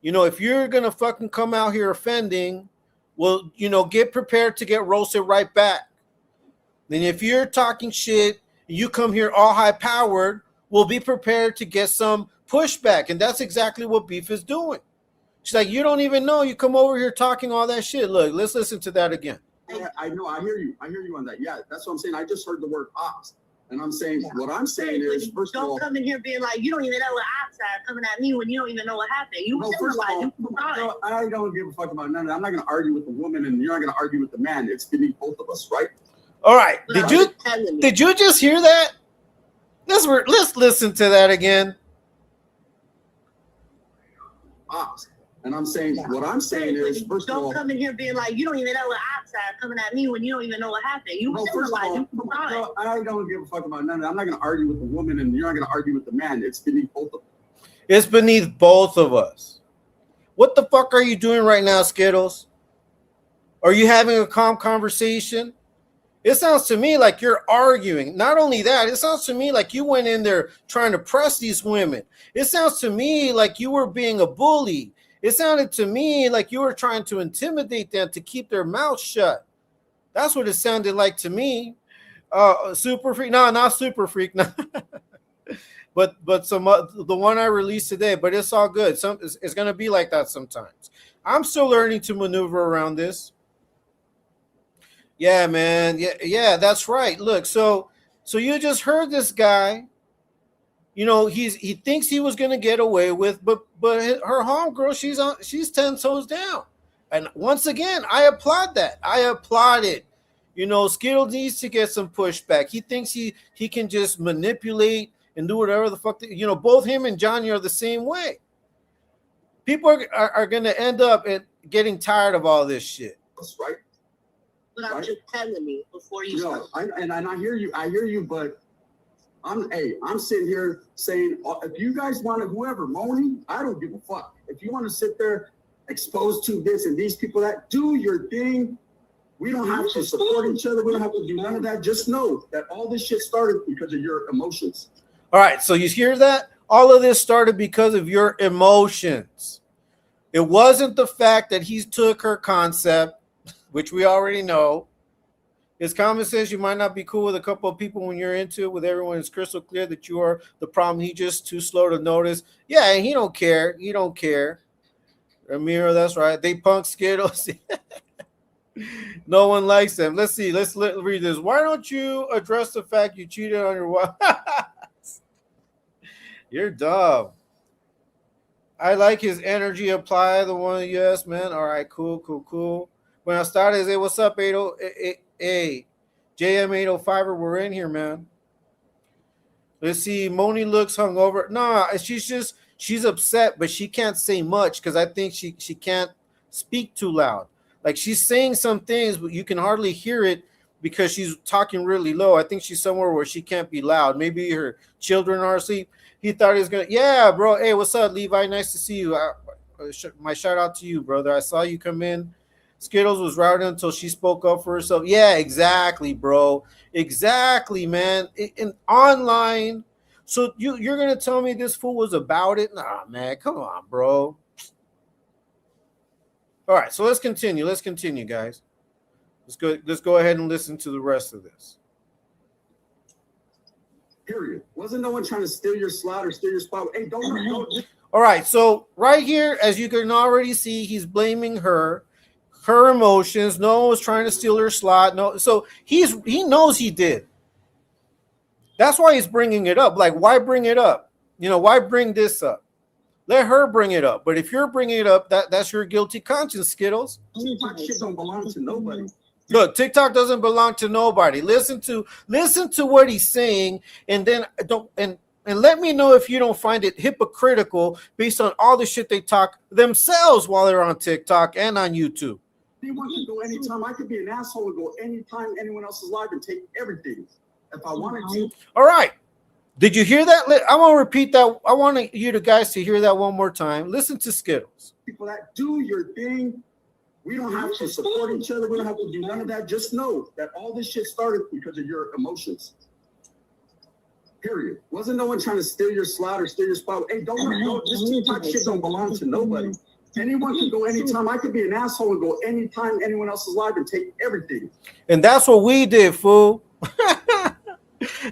You know, if you're going to fucking come out here offending, well, you know, get prepared to get roasted right back. Then if you're talking shit, you come here all high-powered, we'll be prepared to get some pushback. And that's exactly what Beef is doing. She's like, you don't even know. You come over here talking all that shit. Look, let's listen to that again. yeah, I know. I hear you on that. Yeah, that's what I'm saying. I just heard the word ox. And I'm saying, what I'm saying is, first of all, don't come in here being like, you don't even know what ox are coming at me when you don't even know what happened. You no, first of all, no, I don't give a fuck about none of that. I'm not going to argue with the woman, and you're not going to argue with the man. It's beneath both of us, right? All right. Did you just hear that? Let's listen to that again. Ox. And I'm saying, what I'm saying is, first of all, don't come in here being like, you don't even know what ox are coming at me when you don't even know what happened. You no, first of all, no, I don't give a fuck about none of that. I'm not going to argue with the woman, and you're not going to argue with the man. It's beneath both of us. It's beneath both of us. What the fuck are you doing right now, Skittles? Are you having a calm conversation? It sounds to me like you're arguing. Not only that, it sounds to me like you went in there trying to press these women. It sounds to me like you were being a bully. It sounded to me like you were trying to intimidate them to keep their mouths shut. That's what it sounded like to me. Super Freak. No, not Super Freak. No. but some the one I released today, but it's all good. It's going to be like that sometimes. I'm still learning to maneuver around this. Yeah, man. Yeah, that's right. Look, so you just heard this guy. You know, he thinks he was going to get away with, but her homegirl, she's 10 toes down. And once again, I applaud that. I applaud it. You know, Skittles needs to get some pushback. He thinks he can just manipulate and do whatever the fuck. You know, both him and Johnny are the same way. People are going to end up getting tired of all this shit. That's right. Without you telling me before you start. And I hear you, but I'm sitting here saying, if you guys want to, whoever, Moni, I don't give a fuck. If you want to sit there exposed to this and these people, that do your thing. We don't have to support each other. We don't have to do none of that. Just know that all this shit started because of your emotions. All right, so you hear that? All of this started because of your emotions. It wasn't the fact that he took her concept, which we already know. His comment says you might not be cool with a couple of people when you're into it. With everyone, it's crystal clear that you are the problem. He's just too slow to notice. Yeah, and he don't care. He don't care. Ramiro, that's right. They punk Skittles. No one likes them. Let's see. Let's read this. Why don't you address the fact you cheated on your wife? You're dumb. I like his energy. Apply the one. Yes, man. All right, cool. When I started, I said, what's up, 80? Hey, JM805, we're in here, man. Let's see. Moni looks hungover. Nah, she's upset, but she can't say much because I think she can't speak too loud. Like she's saying some things, but you can hardly hear it because she's talking really low. I think she's somewhere where she can't be loud. Maybe her children are asleep. He thought he was going to, yeah, bro. Hey, what's up, Levi? Nice to see you. My shout out to you, brother. I saw you come in. Skittles was routed until she spoke up for herself. Yeah, exactly, bro. Exactly, man. In online. So you're going to tell me this fool was about it? Nah, man. Come on, bro. All right, so let's continue. Let's continue, guys. Let's go ahead and listen to the rest of this. Period. Wasn't no one trying to steal your slot or steal your spot? Hey, don't. All right, so right here, as you can already see, he's blaming her emotions. No one was trying to steal her slot. No, so he knows he did. That's why he's bringing it up. Like, why bring it up? Why bring this up? Let her bring it up. But if you're bringing it up, that's your guilty conscience, Skittles. TikTok shit don't belong to nobody. Look, TikTok doesn't belong to nobody. Listen to what he's saying, and then and let me know if you don't find it hypocritical based on all the shit they talk themselves while they're on TikTok and on YouTube. Anyone can go anytime. I could be an asshole and go anytime anyone else is live and take everything if I wanted to. All right. Did you hear that? I want to repeat that. I want you guys to hear that one more time. Listen to Skittles. People that do your thing, we don't have to support each other. We don't have to do none of that. Just know that all this shit started because of your emotions. Period. Wasn't no one trying to steal your slot or steal your spot? Hey, don't. This TikTok shit don't belong to nobody. Anyone can go anytime. I could be an asshole and go anytime anyone else is live and take everything. And that's what we did, fool.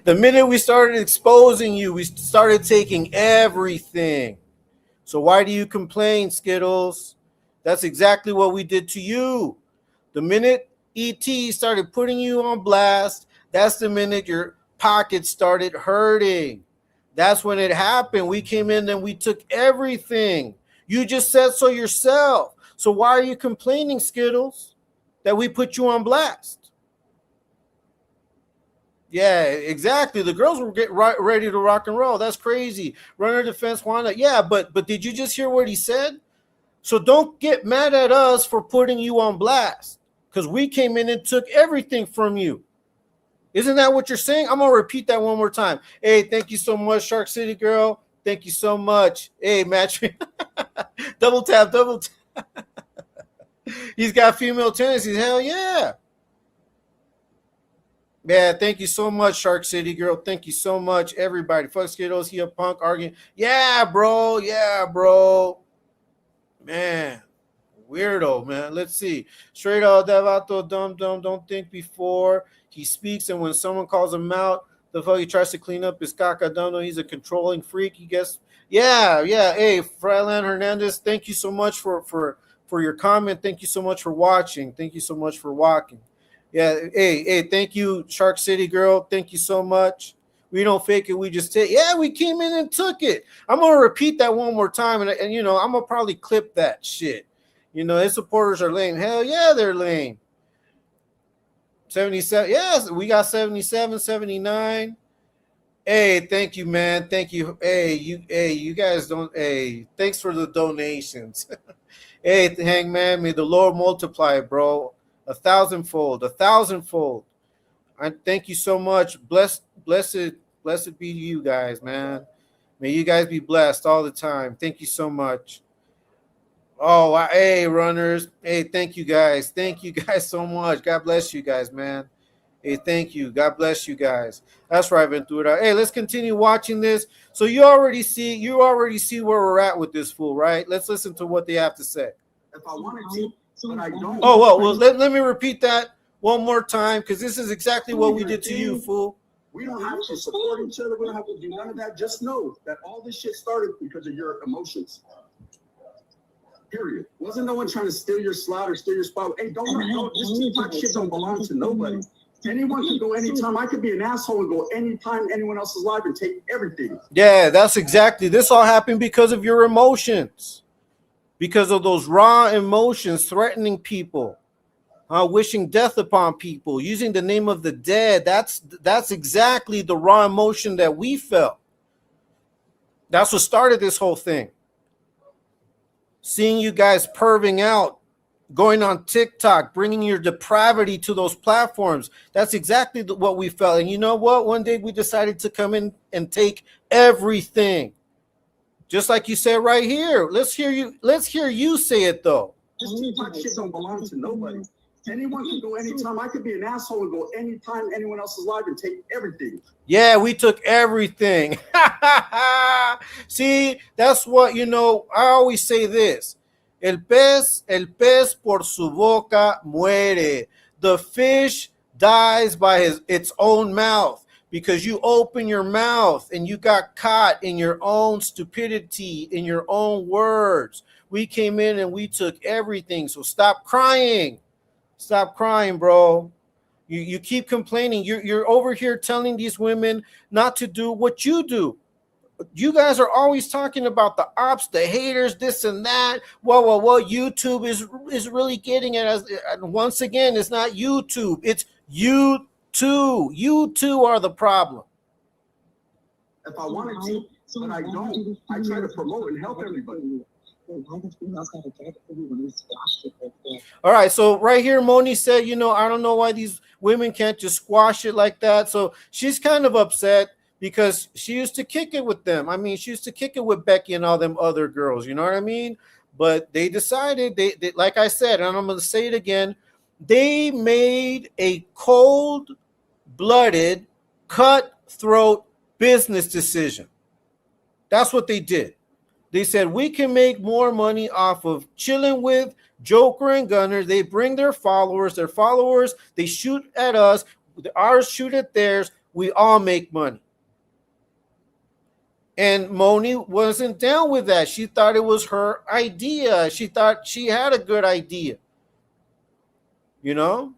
The minute we started exposing you, we started taking everything. So why do you complain, Skittles? That's exactly what we did to you. The minute ET started putting you on blast, that's the minute your pockets started hurting. That's when it happened. We came in and we took everything. You just said so yourself. So why are you complaining, Skittles, that we put you on blast? Yeah, exactly. The girls were getting ready to rock and roll. That's crazy. Runner defense, Wanda. Yeah, but did you just hear what he said? So don't get mad at us for putting you on blast because we came in and took everything from you. Isn't that what you're saying? I'm going to repeat that one more time. Hey, thank you so much, Shark City girl. Thank you so much. Hey, match me. double tap. He's got female tendencies. Hell yeah. Yeah, thank you so much, Shark City girl. Thank you so much, everybody. Fuck Skittles, he a punk arguing. Yeah, bro. Man, weirdo, man. Let's see. Straight out, Devato, dumb, don't think before he speaks. And when someone calls him out, the fuck he tries to clean up his caca. Don't know he's a controlling freak. He gets, yeah. Hey, Fryland Hernandez, thank you so much for your comment. Thank you so much for watching. Thank you so much for walking. Yeah, hey, thank you, Shark City girl. Thank you so much. We don't fake it, we just take. Yeah, we came in and took it. I'm gonna repeat that one more time, and I'm gonna probably clip that shit. His supporters are lame. Hell yeah, they're lame. 77. Yes, we got 77, 79. Hey, thank you, man. Thank you. Hey, you guys don't. Hey, thanks for the donations. Hey, Hangman, may the Lord multiply, bro. 1,000-fold. I thank you so much. Blessed be you guys, man. May you guys be blessed all the time. Thank you so much. Oh, hey, runners. Hey, thank you guys. Thank you guys so much. God bless you guys, man. Hey, thank you. God bless you guys. That's right, Ventura. Hey, let's continue watching this. So you already see where we're at with this fool, right? Let's listen to what they have to say. If I wanted to. But I don't. Oh, well, let me repeat that one more time because this is exactly what we did to you, fool. We don't have to support each other. We don't have to do none of that. Just know that all this shit started because of your emotions. Period. Wasn't no one trying to steal your slot or steal your spot? Hey, don't. This TikTok shit don't belong to nobody. Anyone can go anytime. I could be an asshole and go anytime anyone else is live and take everything. Yeah, that's exactly. This all happened because of your emotions. Because of those raw emotions, threatening people, wishing death upon people, using the name of the dead. That's exactly the raw emotion that we felt. That's what started this whole thing. Seeing you guys perving out, going on TikTok, bringing your depravity to those platforms. That's exactly what we felt. And you know what? One day we decided to come in and take everything. Just like you said right here. Let's hear you say it though. This TikTok shit don't belong to nobody. Anyone can go anytime. I could be an asshole and go anytime anyone else is live and take everything. Yeah, we took everything. See, that's what, I always say this. El pez por su boca muere. The fish dies by its own mouth, because you open your mouth and you got caught in your own stupidity, in your own words. We came in and we took everything. So stop crying. Stop crying, bro. You keep complaining. You're over here telling these women not to do what you do. You guys are always talking about the ops, the haters, this and that. Well, YouTube is really getting it. And once again, it's not YouTube. It's you two. You two are the problem. If I wanted to, but I don't. I try to promote and help everybody. All right, so right here, Moni said, I don't know why these women can't just squash it like that. So she's kind of upset because she used to kick it with them. I mean, she used to kick it with Becky and all them other girls, you know what I mean? But they decided, they like I said, and I'm going to say it again, they made a cold-blooded, cutthroat business decision. That's what they did. They said, we can make more money off of chilling with Joker and Gunner. They bring their followers, they shoot at us, ours shoot at theirs. We all make money. And Moni wasn't down with that. She thought it was her idea. She thought she had a good idea. And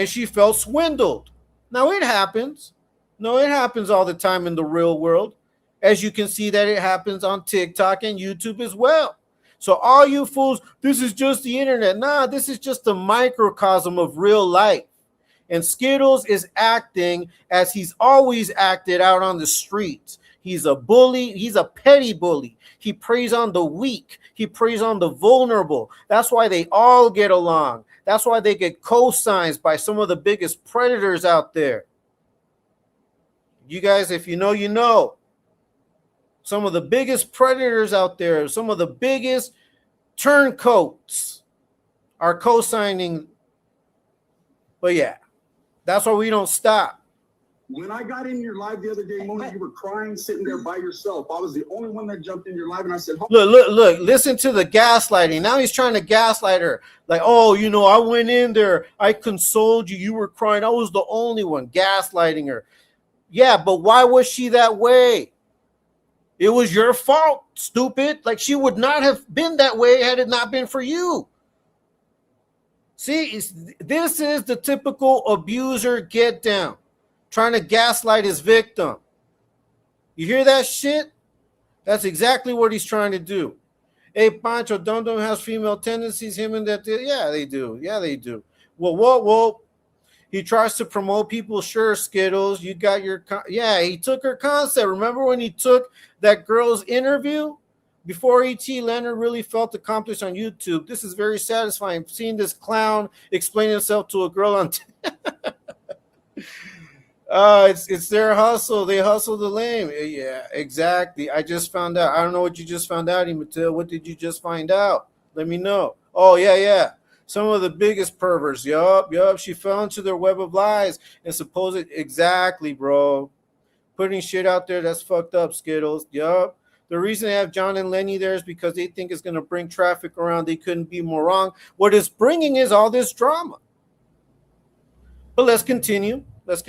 she felt swindled. Now it happens. No, it happens all the time in the real world. As you can see that it happens on TikTok and YouTube as well. So all you fools, this is just the internet. Nah, this is just a microcosm of real life. And Skittles is acting as he's always acted out on the streets. He's a bully. He's a petty bully. He preys on the weak. He preys on the vulnerable. That's why they all get along. That's why they get co-signs by some of the biggest predators out there. You guys, if you know, you know. Some of the biggest predators out there, some of the biggest turncoats are co-signing. But yeah, that's why we don't stop. When I got in your live the other day, Mona, you were crying, sitting there by yourself. I was the only one that jumped in your live, and I said, look, listen to the gaslighting. Now he's trying to gaslight her. Like, oh, I went in there. I consoled you. You were crying. I was the only one gaslighting her. Yeah, but why was she that way? It was your fault, stupid. Like, she would not have been that way had it not been for you. See, this is the typical abuser get down, trying to gaslight his victim. You hear that shit? That's exactly what he's trying to do. Hey, Pancho, Dum Dum has female tendencies, him and that. Yeah, they do. Yeah, they do. Well. He tries to promote people. Sure, Skittles, you got your... Yeah, he took her concept. Remember when he took that girl's interview? Before E.T., Leonard really felt accomplished on YouTube. This is very satisfying. Seeing this clown explain himself to a girl on... it's their hustle. They hustle the lame. Yeah, exactly. I just found out. I don't know what you just found out, Matil. What did you just find out? Let me know. Oh, yeah. Some of the biggest perverts. Yup. She fell into their web of lies and exactly, bro. Putting shit out there that's fucked up, Skittles. Yup. The reason they have John and Lenny there is because they think it's going to bring traffic around. They couldn't be more wrong. What it's bringing is all this drama. But let's continue. Girl,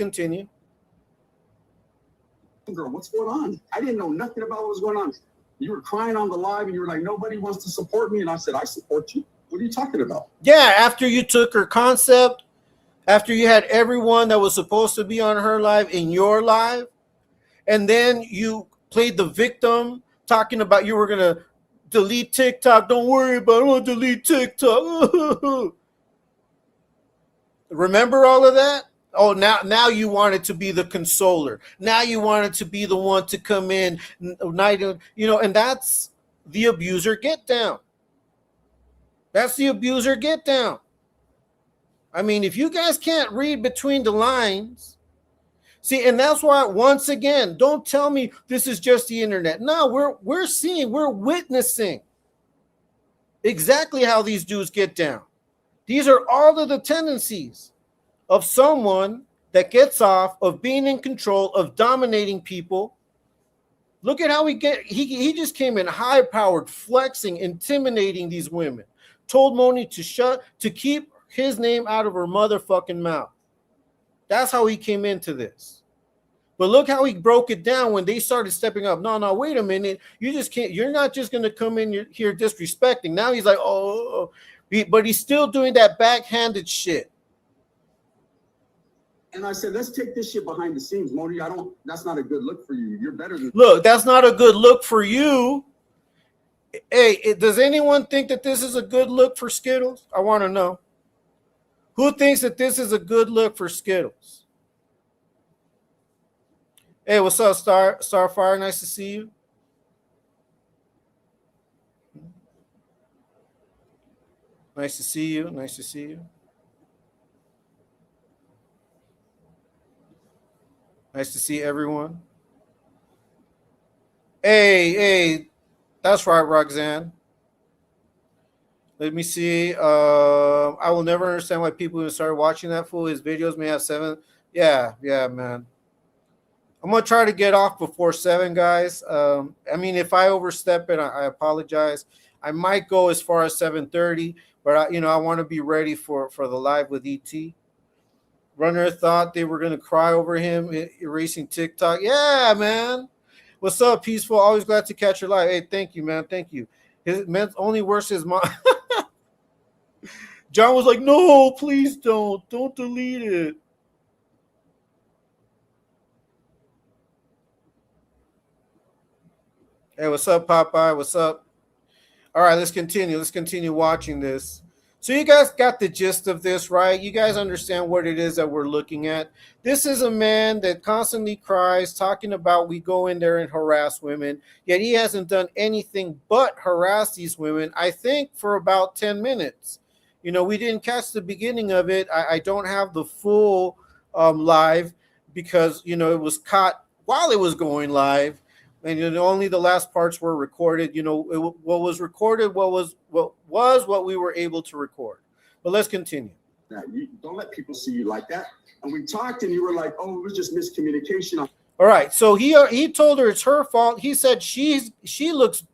what's going on? I didn't know nothing about what was going on. You were crying on the live and you were like, nobody wants to support me. And I said, I support you. What are you talking about? Yeah, after you took her concept, after you had everyone that was supposed to be on her live in your live, and then you played the victim, talking about you were going to delete TikTok. Don't worry about it. I want to delete TikTok. Remember all of that? Oh, now you wanted to be the consoler. Now you wanted to be the one to come in, and that's the abuser get down. That's the abuser get down. I mean, if you guys can't read between the lines, see, and that's why, once again, don't tell me this is just the internet. No, we're witnessing exactly how these dudes get down. These are all of the tendencies of someone that gets off, of being in control, of dominating people. Look at how he just came in high powered, flexing, intimidating these women. Told Moni to keep his name out of her motherfucking mouth. That's how he came into this. But look how he broke it down when they started stepping up. No, wait a minute. You just can't. You're not just going to come in here disrespecting. Now he's like, but he's still doing that backhanded shit. And I said, let's take this shit behind the scenes, Moni. That's not a good look for you. You're better than. Look, that's not a good look for you. Hey, does anyone think that this is a good look for Skittles? I want to know. Who thinks that this is a good look for Skittles? Hey, what's up, Starfire? Nice to see you. Nice to see you. Nice to see you. Nice to see everyone. Hey, that's right, Roxanne. Let me see. I will never understand why people even started watching that fool. His videos may have 7. Yeah, man. I'm going to try to get off before 7, guys. I mean, if I overstep it, I apologize. I might go as far as 7:30, but I want to be ready for the live with ET. Runner thought they were going to cry over him erasing TikTok. Yeah, man. What's up, Peaceful? Always glad to catch your live. Hey, thank you, man. Thank you. His meant only worse his mom. John was like, no, please don't delete it. Hey, what's up, Popeye? What's up? All right, let's continue. Let's continue watching this. So you guys got the gist of this, right? You guys understand what it is that we're looking at. This is a man that constantly cries, talking about we go in there and harass women, yet he hasn't done anything but harass these women, I think, for about 10 minutes. We didn't catch the beginning of it. I don't have the full live because, it was caught while it was going live. And only the last parts were recorded. What was recorded, what was what we were able to record. But let's continue. Now, you don't let people see you like that. And we talked, and you were like, "Oh, it was just miscommunication." All right. So he told her it's her fault. He said she looks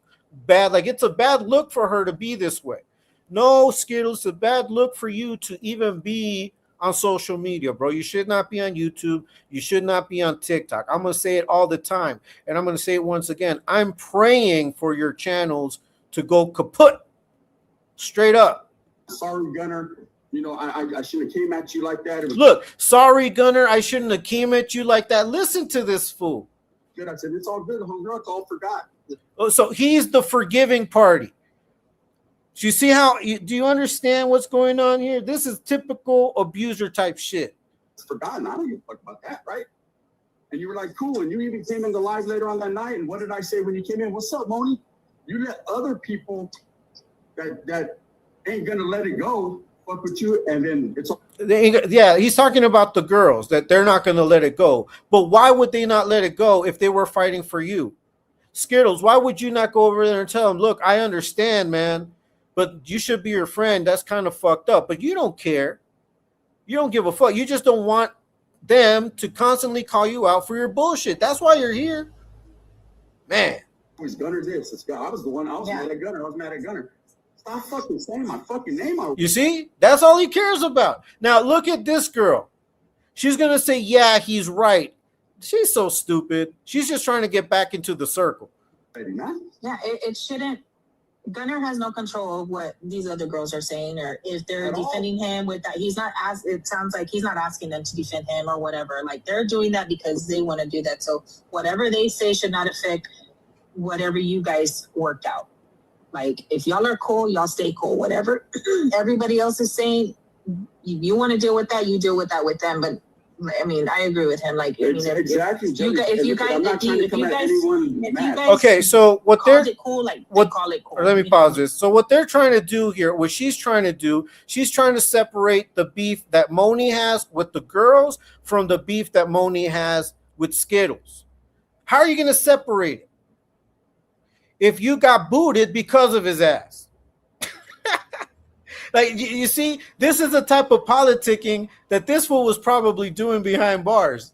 bad. Like it's a bad look for her to be this way. No, Skittles, it's a bad look for you to even be on social media, bro. You should not be on YouTube. You should not be on TikTok. I'm going to say it all the time. And I'm going to say it once again. I'm praying for your channels to go kaput. Straight up. Sorry, Gunner. I shouldn't have came at you like that. Look, sorry, Gunner. I shouldn't have came at you like that. Listen to this fool. Good. I said, it's all good. Homegirl, it's all forgot. Oh, so he's the forgiving party. Do you see do you understand what's going on here? This is typical abuser type shit. It's forgotten. I don't give a fuck about that, right? And you were like, cool. And you even came in the live later on that night. And what did I say when you came in? What's up, Moni? You let other people that ain't going to let it go fuck with you. And then it's all. Yeah, he's talking about the girls, that they're not going to let it go. But why would they not let it go if they were fighting for you? Skittles, why would you not go over there and tell them, look, I understand, man, but you should be your friend. That's kind of fucked up. But you don't care. You don't give a fuck. You just don't want them to constantly call you out for your bullshit. That's why you're here. Man. It's Gunner this. I was the one. I was mad at Gunner. I was mad at Gunner. Stop fucking saying my fucking name. You see? That's all he cares about. Now, look at this girl. She's going to say, yeah, he's right. She's so stupid. She's just trying to get back into the circle. Yeah, it shouldn't. Gunner has no control of what these other girls are saying, or if they're defending him with that. He's not it sounds like he's not asking them to defend him or whatever. Like they're doing that because they want to do that. So whatever they say should not affect whatever you guys worked out. Like if y'all are cool, y'all stay cool. Whatever everybody else is saying, you want to deal with that, you deal with that with them. But I mean, I agree with him. Like, exactly. If you guys, okay, so what they're cool, like call it cool. Let me pause this. So what they're trying to do here, what she's trying to do, she's trying to separate the beef that Moni has with the girls from the beef that Moni has with Skittles. How are you going to separate it if you got booted because of his ass? Like, you see, this is the type of politicking that this fool was probably doing behind bars.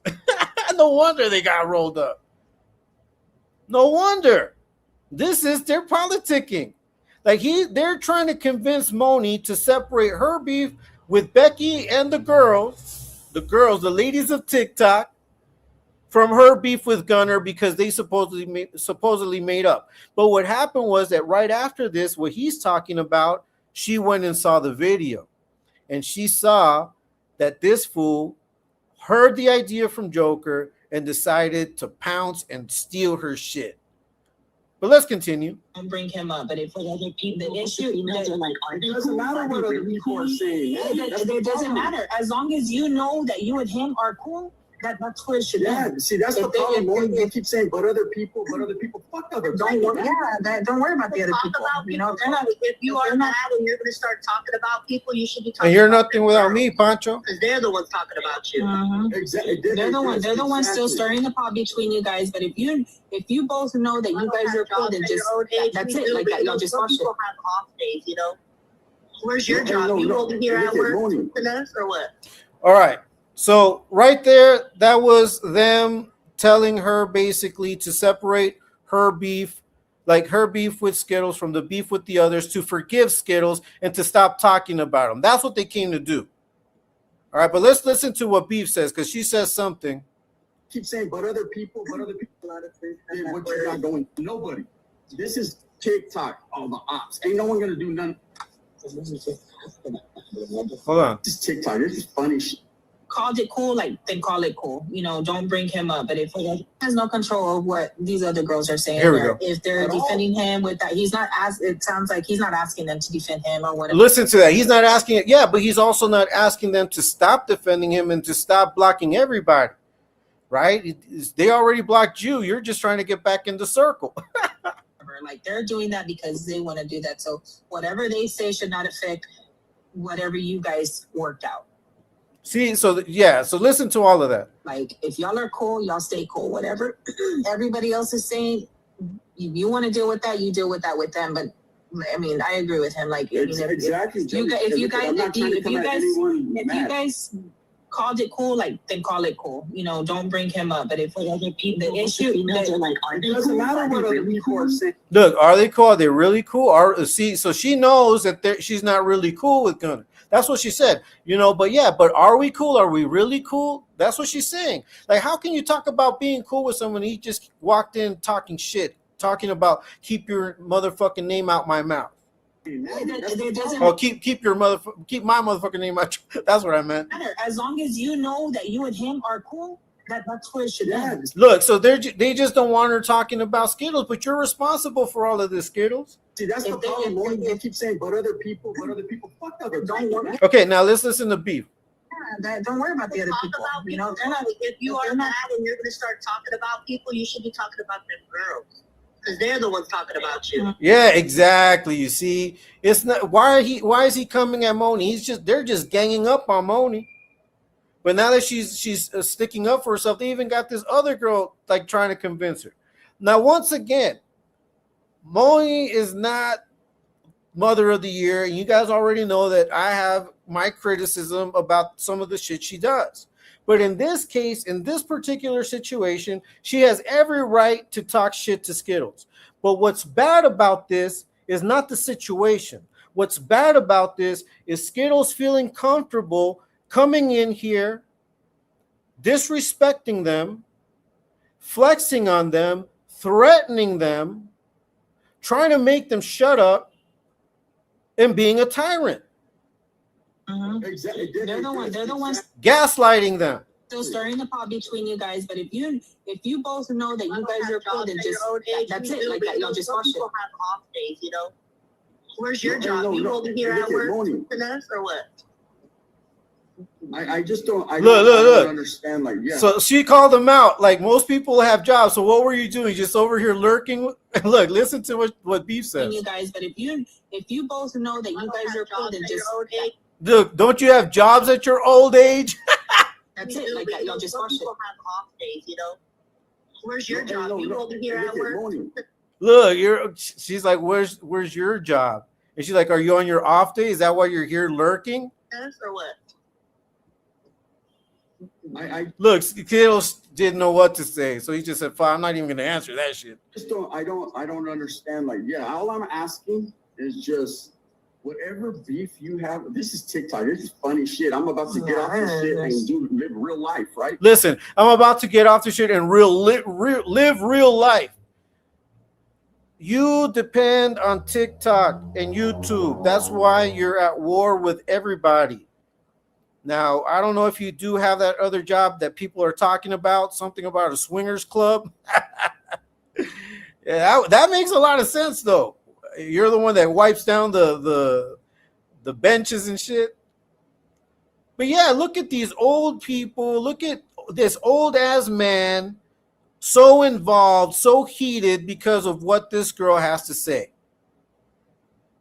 No wonder they got rolled up. No wonder. This is their politicking. Like they're trying to convince Moni to separate her beef with Becky and the ladies of TikTok, from her beef with Gunner because they supposedly made up. But what happened was that right after this, what he's talking about, she went and saw the video, and she saw that this fool heard the idea from Joker and decided to pounce and steal her shit. But let's continue. And bring him up, but if other people, the issue, It doesn't matter what other people are saying. it doesn't matter as long as you know that you and him are cool. That's where it should be. See, that's the problem. They keep saying, but other people, fuck other people. Don't worry about the other Talk people. about You know, people. If you are mad and you're going to start talking about people, you should be talking. And you're about nothing without me, Pancho. because they're the ones talking about you. Exactly. They're the ones still stirring the pot between you guys. But if you both know that you guys are cool, then just that's it. Like that, y'all just watch it. People have off days, you know. Where's your job? You over here at work with us or what? All right. So right there, that was them telling her basically to separate her beef, like her beef with Skittles, from the beef with the others, to forgive Skittles and to stop talking about them. That's what they came to do. All right, but let's listen to what Beef says, because she says something. Keep saying, but other people, what you're not going, nobody. This is TikTok, all the ops. Ain't no one gonna do nothing. Hold on. This is TikTok. This is funny shit. Called it cool, then call it cool. You know, don't bring him up. But if he has no control of what these other girls are saying, Here we go. If they're defending him with that, it sounds like he's not asking them to defend him or whatever. Listen to that. He's not asking it. Yeah, but he's also not asking them to stop defending him and to stop blocking everybody. Right? They already blocked you. You're just trying to get back in the circle. Like they're doing that because they want to do that. So whatever they say should not affect whatever you guys worked out. See, so listen to all of that. Like if y'all are cool, y'all stay cool. Whatever everybody else is saying, you want to deal with that, you deal with that with them. But I mean, I agree with him. Like exactly. If you guys called it cool, then call it cool. You know, don't bring him up. But if the issue, it doesn't matter what other people are saying. Look, are they cool? Are they really cool? So she knows that she's not really cool with Gunner. That's what she said, you know, but are we cool? Are we really cool? That's what she's saying. Like, how can you talk about being cool with someone? He just walked in talking shit, talking about keep your motherfucking name out my mouth. Oh, keep my motherfucking name out. That's what I meant. As long as you know that you and him are cool, that's where it should end. Look, so they just don't want her talking about Skittles, but you're responsible for all of this, Skittles. See, that's the problem. They keep saying, but other people, fuck other people. Okay, now let's listen to Beef. Don't worry about the other people. You know, if you are mad and you're going to start talking about people, you should be talking about them girls. Because they're the ones talking about you. Yeah, exactly. You see, it's not why is he coming at Moni? They're just ganging up on Moni. But now that she's sticking up for herself, they even got this other girl like trying to convince her. Now, once again, Moni is not Mother of the Year, and you guys already know that I have my criticism about some of the shit she does. But in this case, in this particular situation, she has every right to talk shit to Skittles. But what's bad about this is not the situation. What's bad about this is Skittles feeling comfortable coming in here, disrespecting them, flexing on them, threatening them, trying to make them shut up, and being a tyrant. Exactly. They're the ones gaslighting them. Still stirring the pot between you guys. But if you both know that you guys are cool, then just that's it. Like that, y'all just watch it. People have off days, you know. Where's your job? You over here at work with us or what? I just don't. I don't understand. Like, yeah. So she called them out. Like most people have jobs. So what were you doing? Just over here lurking? Look, listen to what Beef says. You guys, but if you both know that you guys are cool, then just look. Don't you have jobs at your old age? That's it. Like that, y'all just watch it. People have off days, you know. Where's your job? You over here at work? Look, she's like, where's your job? And she's like, are you on your off day? Is that why you're here lurking? Yes, or what? Look, Skittles, didn't know what to say. So he just said, fine, I'm not even going to answer that shit. I don't understand. Like, yeah, all I'm asking is just whatever beef you have. This is TikTok. This is funny shit. I'm about to get off this shit and live real life, right? Listen, I'm about to get off the shit and live real life. You depend on TikTok and YouTube. That's why you're at war with everybody. Now, I don't know if you do have that other job that people are talking about, something about a swingers club. Yeah, that makes a lot of sense, though. You're the one that wipes down the benches and shit. But yeah, look at these old people. Look at this old ass man, so involved, so heated because of what this girl has to say.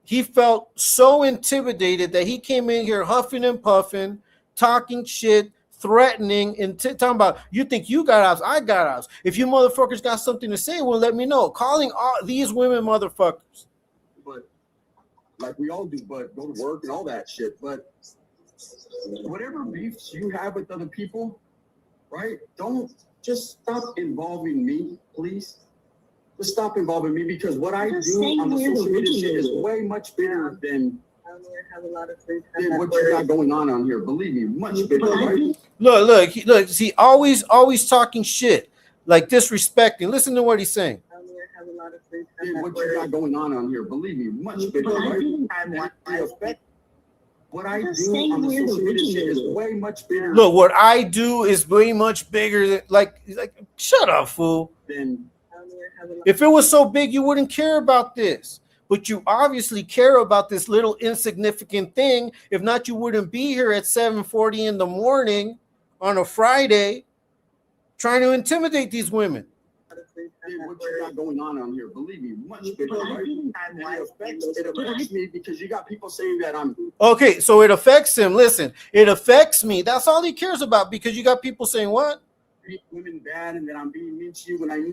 He felt so intimidated that he came in here huffing and puffing, talking shit, threatening, and talking about, you think you got ops, I got ops. If you motherfuckers got something to say, well, let me know. Calling all these women motherfuckers. But like we all do, but go to work and all that shit. But whatever beefs you have with other people, right? Don't just stop involving me, please. Just stop involving me, because what I do on the social media shit is way much bigger than what you got going on here. Believe me, much bigger, right? Look. See, always talking shit, like disrespecting. Listen to what he's saying. What you got going on here? Believe me, much bigger, right? What I do on the social media shit is way much bigger. Look, what I do is way much bigger than, like shut up, fool. If it was so big, you wouldn't care about this. But you obviously care about this little insignificant thing. If not, you wouldn't be here at 7:40 in the morning on a Friday trying to intimidate these women. What you got going on here? Believe me, much bigger, right? It affects me because you got people saying that I'm okay. So it affects him. Listen, it affects me. That's all he cares about, because you got people saying what? Treat women bad, and that I'm being mean to you when I.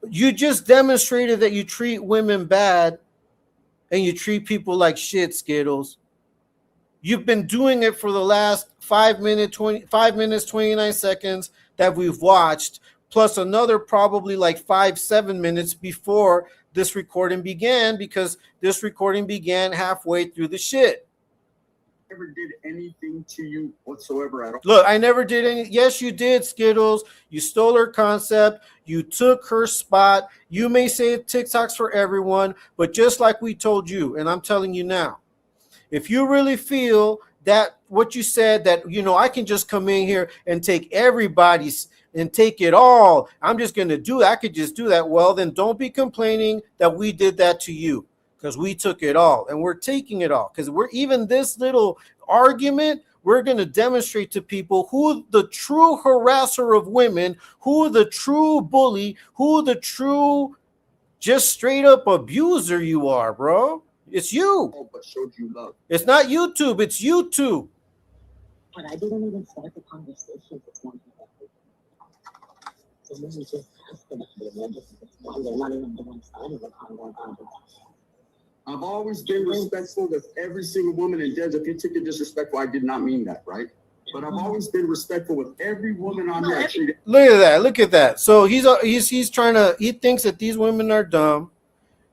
You just demonstrated that you treat women bad and you treat people like shit, Skittles. You've been doing it for the last 5 minutes, 29 seconds that we've watched, plus another probably like 5-7 minutes before this recording began, because this recording began halfway through the shit. Never did anything to you whatsoever at all. Look, I never did any. Yes, you did, Skittles. You stole her concept. You took her spot. You may say TikTok's for everyone, but just like we told you, and I'm telling you now, if you really feel that what you said, that, you know, I can just come in here and take everybody's and take it all, I'm just going to do that, I could just do that, well, then don't be complaining that we did that to you. Because we took it all, and we're taking it all. Because we're even this little argument, we're going to demonstrate to people who the true harasser of women, who the true bully, who the true just straight up abuser you are, bro. It's you. Oh, but showed you love. It's not YouTube. It's YouTube. But I didn't even start the conversation with one. So this is just they're not even the one starting the conversation. I've always been respectful with every single woman, and Des, if you took it disrespectful, I did not mean that, right? But I've always been respectful with every woman on here. Look at that. So he's trying to, he thinks that these women are dumb,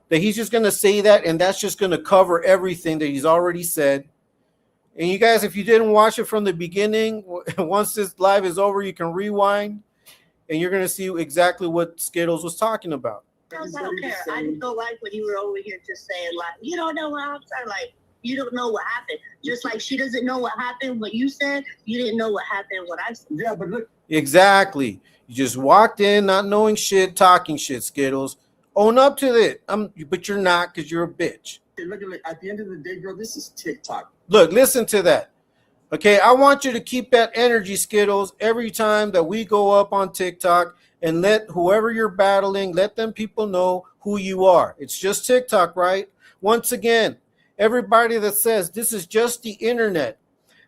that he's just going to say that, and that's just going to cover everything that he's already said. And you guys, if you didn't watch it from the beginning, once this live is over, you can rewind, and you're going to see exactly what Skittles was talking about. I don't care. I just don't like when you were over here just saying, like, you don't know what I'm saying. Like, you don't know what happened. Just like she doesn't know what happened, what you said, you didn't know what happened, what I said. Yeah, but look. Exactly. You just walked in not knowing shit, talking shit, Skittles. Own up to it. But you're not, because you're a bitch. Look, at the end of the day, girl, this is TikTok. Look, listen to that. Okay, I want you to keep that energy, Skittles, every time that we go up on TikTok, and let whoever you're battling, let them people know who you are. It's just TikTok, right? Once again, everybody that says this is just the internet,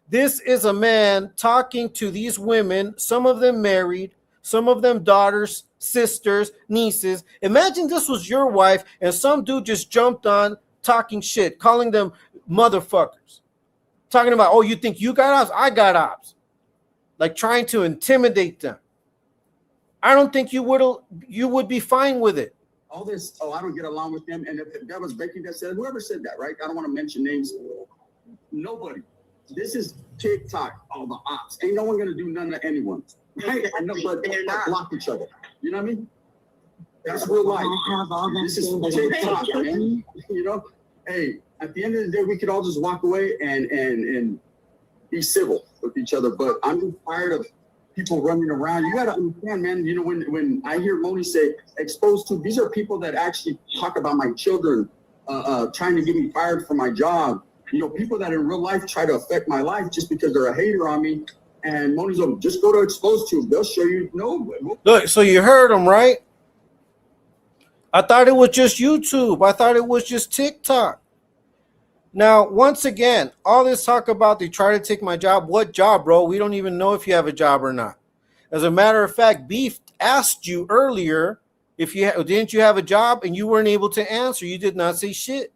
this is a man talking to these women, some of them married, some of them daughters, sisters, nieces. Imagine this was your wife and some dude just jumped on talking shit, calling them motherfuckers. Talking about, oh, you think you got ops? I got ops. like trying to intimidate them. I don't think you would be fine with it. All this, oh, I don't get along with them. And if that was Becky that said, whoever said that, right? I don't want to mention names. Nobody. This is TikTok, all the ops. Ain't no one going to do nothing to anyone. Right? No, but block each other. You know what I mean? That's real life. This is TikTok, man. You know? Hey, at the end of the day, we could all just walk away and be civil with each other. But I'm just tired of people running around. You got to understand, man, you know, when I hear Moni say exposed to, these are people that actually talk about my children, trying to get me fired from my job. You know, people that in real life try to affect my life just because they're a hater on me. And Moni's like, just go to exposed to. They'll show you. No. Look, so you heard them, right? I thought it was just YouTube. I thought it was just TikTok. Now, once again, all this talk about they try to take my job. What job, bro? We don't even know if you have a job or not. As a matter of fact, Beef asked you earlier if you didn't you have a job, and you weren't able to answer. You did not say shit.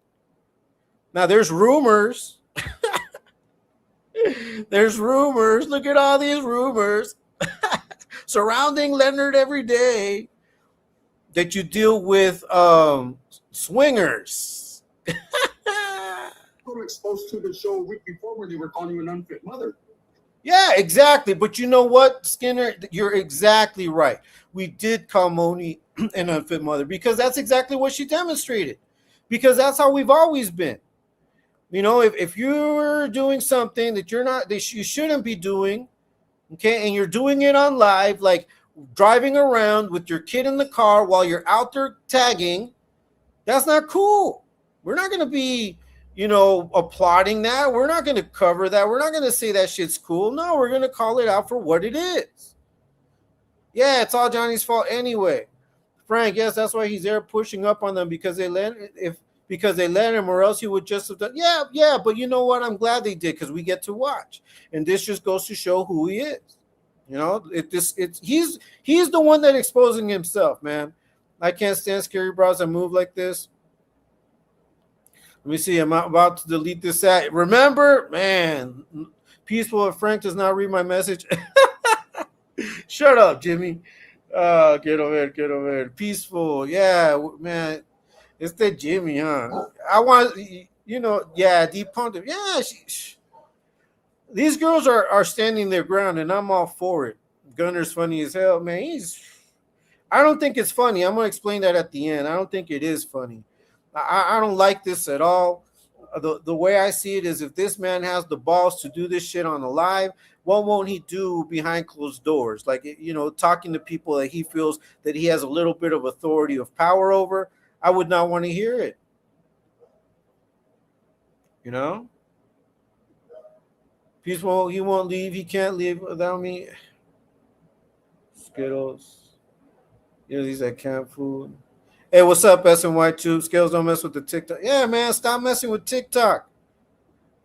Now, there's rumors. There's rumors. Look at all these rumors surrounding Leonard every day that you deal with swingers. Exposed to the show a week before when they were calling you an unfit mother. Yeah, exactly. But you know what, Skinner? You're exactly right. We did call Moni an unfit mother because that's exactly what she demonstrated. Because that's how we've always been. You know, if you're doing something that you shouldn't be doing, okay, and you're doing it on live, like driving around with your kid in the car while you're out there tagging, that's not cool. We're not going to be, you know, applauding that. We're not going to cover that. We're not going to say that shit's cool. No, we're going to call it out for what it is. Yeah, it's all Johnny's fault anyway. Frank, yes, that's why he's there pushing up on them because they let him, or else he would just have done. Yeah, but you know what? I'm glad they did because we get to watch, and this just goes to show who he is. You know, he's the one that exposing himself, man. I can't stand scary bros that move like this. Let me see. I'm about to delete this ad. Remember, man, Peaceful and Frank does not read my message. Shut up, Jimmy. Get over here. Peaceful. Yeah, man. It's that Jimmy, huh? I want, you know, yeah, deep punked him. Yeah, these girls are standing their ground, and I'm all for it. Gunner's funny as hell, man. I don't think it's funny. I'm going to explain that at the end. I don't think it is funny. I don't like this at all. The way I see it is if this man has the balls to do this shit on the live, what won't he do behind closed doors? Like, you know, talking to people that he feels that he has a little bit of authority of power over. I would not want to hear it. You know? Peaceful, he won't leave. He can't leave without me. Skittles. You know, these are camp food. Hey, what's up, SNY Tube? Skittles, don't mess with the TikTok. Yeah, man, stop messing with TikTok.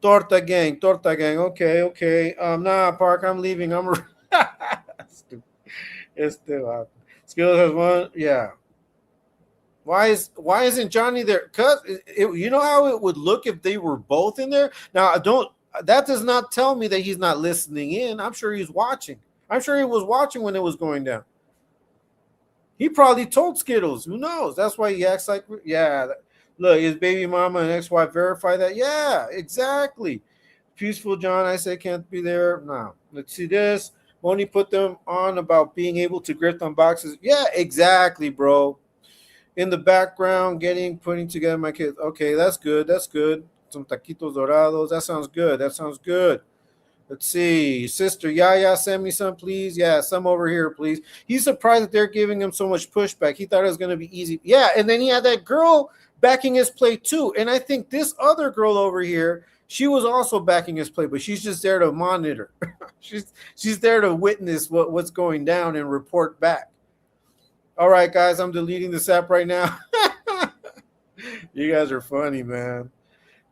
Torta gang. Okay. Nah, Park, I'm leaving. It's still Skittles has one. Yeah. Why isn't Johnny there? Cause you know how it would look if they were both in there. Now, that does not tell me that he's not listening in. I'm sure he's watching. I'm sure he was watching when it was going down. He probably told Skittles. Who knows? That's why he acts like, yeah. Look, his baby mama and ex-wife verify that. Yeah, exactly. Peaceful John, I say can't be there. No. Let's see this. Moni put them on about being able to grip on boxes. Yeah, exactly, bro. In the background, putting together my kids. Okay, that's good. Some taquitos dorados. That sounds good. Let's see. Sister Yaya, send me some, please. Yeah, some over here, please. He's surprised that they're giving him so much pushback. He thought it was going to be easy. Yeah, and then he had that girl backing his play too. And I think this other girl over here, she was also backing his play, but she's just there to monitor. she's there to witness what's going down and report back. All right, guys, I'm deleting this app right now. You guys are funny, man.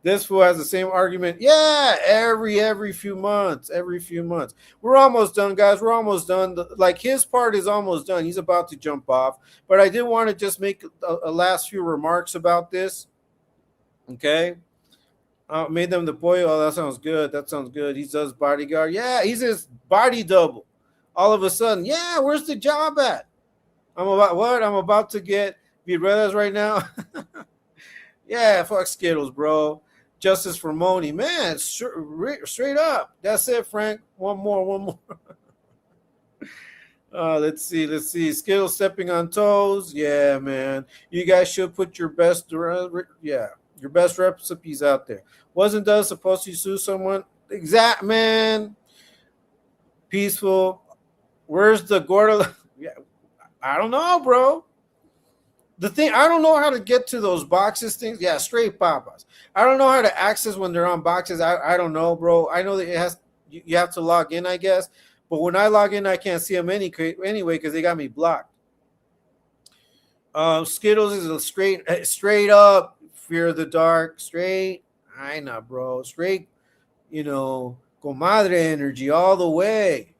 This fool has the same argument. Yeah, every few months. We're almost done, guys. We're almost done. Like, his part is almost done. He's about to jump off. But I did want to just make a last few remarks about this. Okay? Made them the boy. Oh, that sounds good. That sounds good. He does bodyguard. Yeah, he's his body double. All of a sudden, yeah, where's the job at? I'm about to get Vidredas right now. Yeah, fuck Skittles, bro. Justice for Moni. Man, straight up. That's it, Frank. One more. Let's see. Skittles stepping on toes. Yeah, man. You guys should put your best recipes out there. Wasn't Doug supposed to sue someone? Exact, man. Peaceful. Where's the Gordo? Yeah, I don't know, bro. The thing, I don't know how to get to those boxes things. Yeah, straight papas. I don't know how to access when they're on boxes. I don't know, bro. I know that you have to log in, I guess. But when I log in, I can't see them anyway because they got me blocked. Skittles is a straight up fear of the dark. Straight, I know, bro. Straight, comadre energy all the way.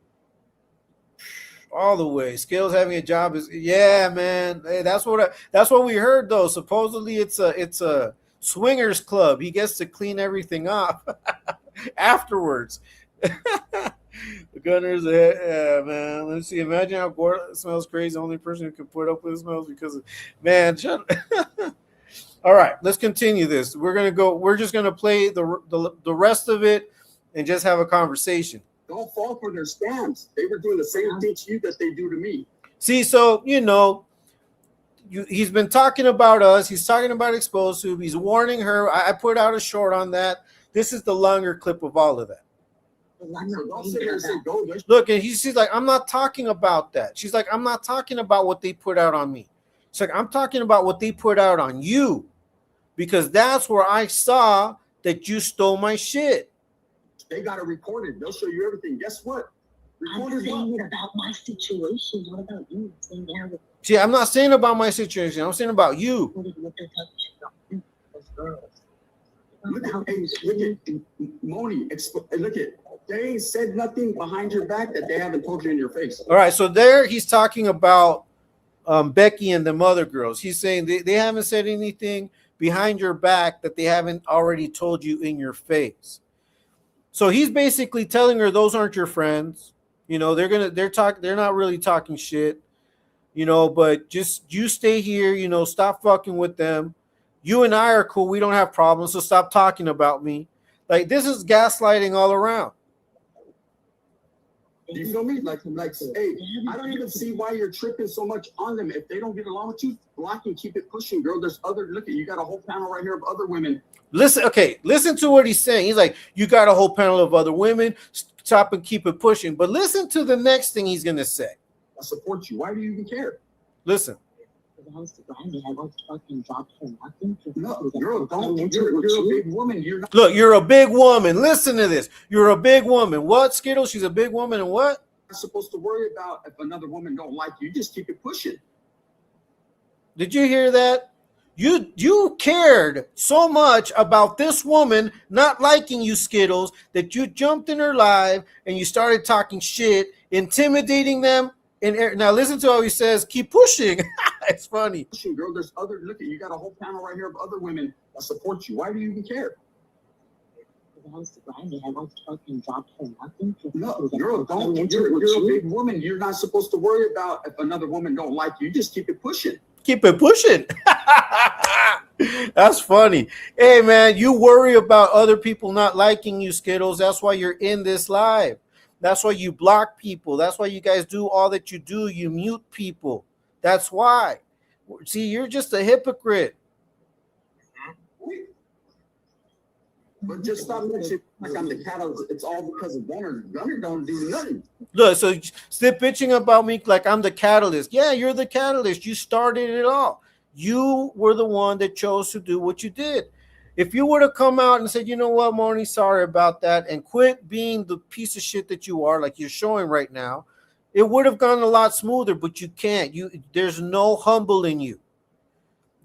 All the way. Skittles having a job is, yeah, man. Hey, that's what we heard though. Supposedly it's a swingers club. He gets to clean everything up afterwards. The Gunners, yeah, man. Let's see. Imagine how Gordon smells crazy. The only person who can put up with it smells because of, man. All right, let's continue this. We're just gonna play the rest of it and just have a conversation. Don't fall for their scams. They were doing the same thing to you that they do to me. See, so he's been talking about us. He's talking about Exposed Tube. He's warning her. I put out a short on that. This is the longer clip of all of that. So don't sit here and say, go. Look, and she's like, I'm not talking about that. She's like, I'm not talking about what they put out on me. She's like, I'm talking about what they put out on you, because that's where I saw that you stole my shit. They got it recorded. They'll show you everything. Guess what? I'm saying it about my situation. What about you? See, I'm not saying about my situation. I'm saying about you. Look at Moni. Look at, they ain't said nothing behind your back that they haven't told you in your face. All right, so there he's talking about Becky and the mother girls. He's saying they haven't said anything behind your back that they haven't already told you in your face. So he's basically telling her those aren't your friends. They're not really talking shit. But just you stay here, stop fucking with them. You and I are cool. We don't have problems, so stop talking about me. Like, this is gaslighting all around. You feel me? Like, hey, I don't even see why you're tripping so much on them. If they don't get along with you, block and keep it pushing, girl. There's you got a whole panel right here of other women. Listen to what he's saying. He's like, you got a whole panel of other women. Stop and keep it pushing. But listen to the next thing he's going to say. I support you. Why do you even care? Listen. No, girl, don't. You're a big woman. Look, you're a big woman. Listen to this. You're a big woman. What, Skittles? She's a big woman, and what? You're not supposed to worry about if another woman don't like you. Just keep it pushing. Did you hear that? You cared so much about this woman not liking you, Skittles, that you jumped in her live and you started talking shit, intimidating them. And now listen to how he says, keep pushing. It's funny. Girl, there's you got a whole panel right here of other women that support you. Why do you even care? No, girl, don't. You're a big woman. You're not supposed to worry about if another woman don't like you. Just keep it pushing. Keep it pushing. That's funny. Hey, man, you worry about other people not liking you, Skittles. That's why you're in this live. That's why you block people. That's why you guys do all that you do. You mute people. That's why. See, you're just a hypocrite. But just stop mentioning like I'm the catalyst. It's all because of Gunner. Gunner don't do nothing. Look, so stop bitching about me like I'm the catalyst. Yeah, you're the catalyst. You started it all. You were the one that chose to do what you did. If you would have come out and said, you know what, Moni, sorry about that, and quit being the piece of shit that you are, like you're showing right now, it would have gone a lot smoother, but you can't. There's no humble in you.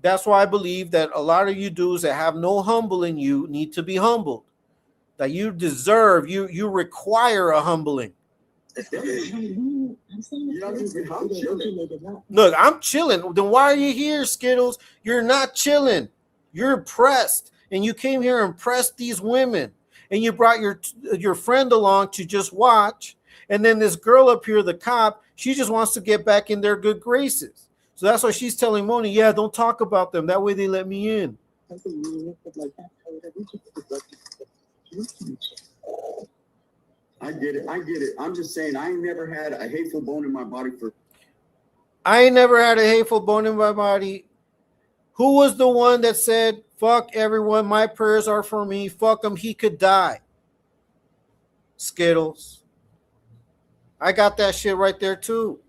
That's why I believe that a lot of you dudes that have no humble in you need to be humbled. That you deserve, you require a humbling. Look, I'm chilling. Then why are you here, Skittles? You're not chilling. You're pressed. and you came here and pressed these women, and you brought your friend along to just watch, and then this girl up here, the cop, she just wants to get back in their good graces. So that's why she's telling Moni, yeah, don't talk about them. That way they let me in. I get it. I'm just saying I ain't never had a hateful bone in my body for. I ain't never had a hateful bone in my body. Who was the one that said, fuck everyone, my prayers are for me, fuck him, he could die? Skittles. I got that shit right there too.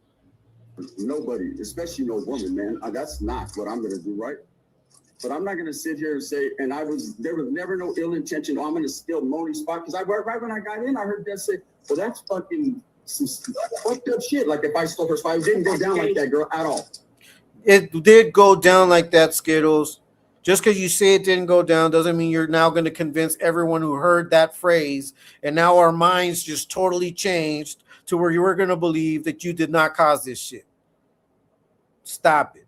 Nobody, especially no woman, man. That's not what I'm gonna do, right? But I'm not gonna sit here and say, and there was never no ill intention. Oh, I'm gonna steal Moni's spot, because right when I got in, I heard that say, well, that's fucking some fucked up shit. Like if I stole her spot, it didn't go down like that, girl, at all. It did go down like that, Skittles. Just because you say it didn't go down doesn't mean you're now going to convince everyone who heard that phrase, and now our minds just totally changed to where you were going to believe that you did not cause this shit. Stop it.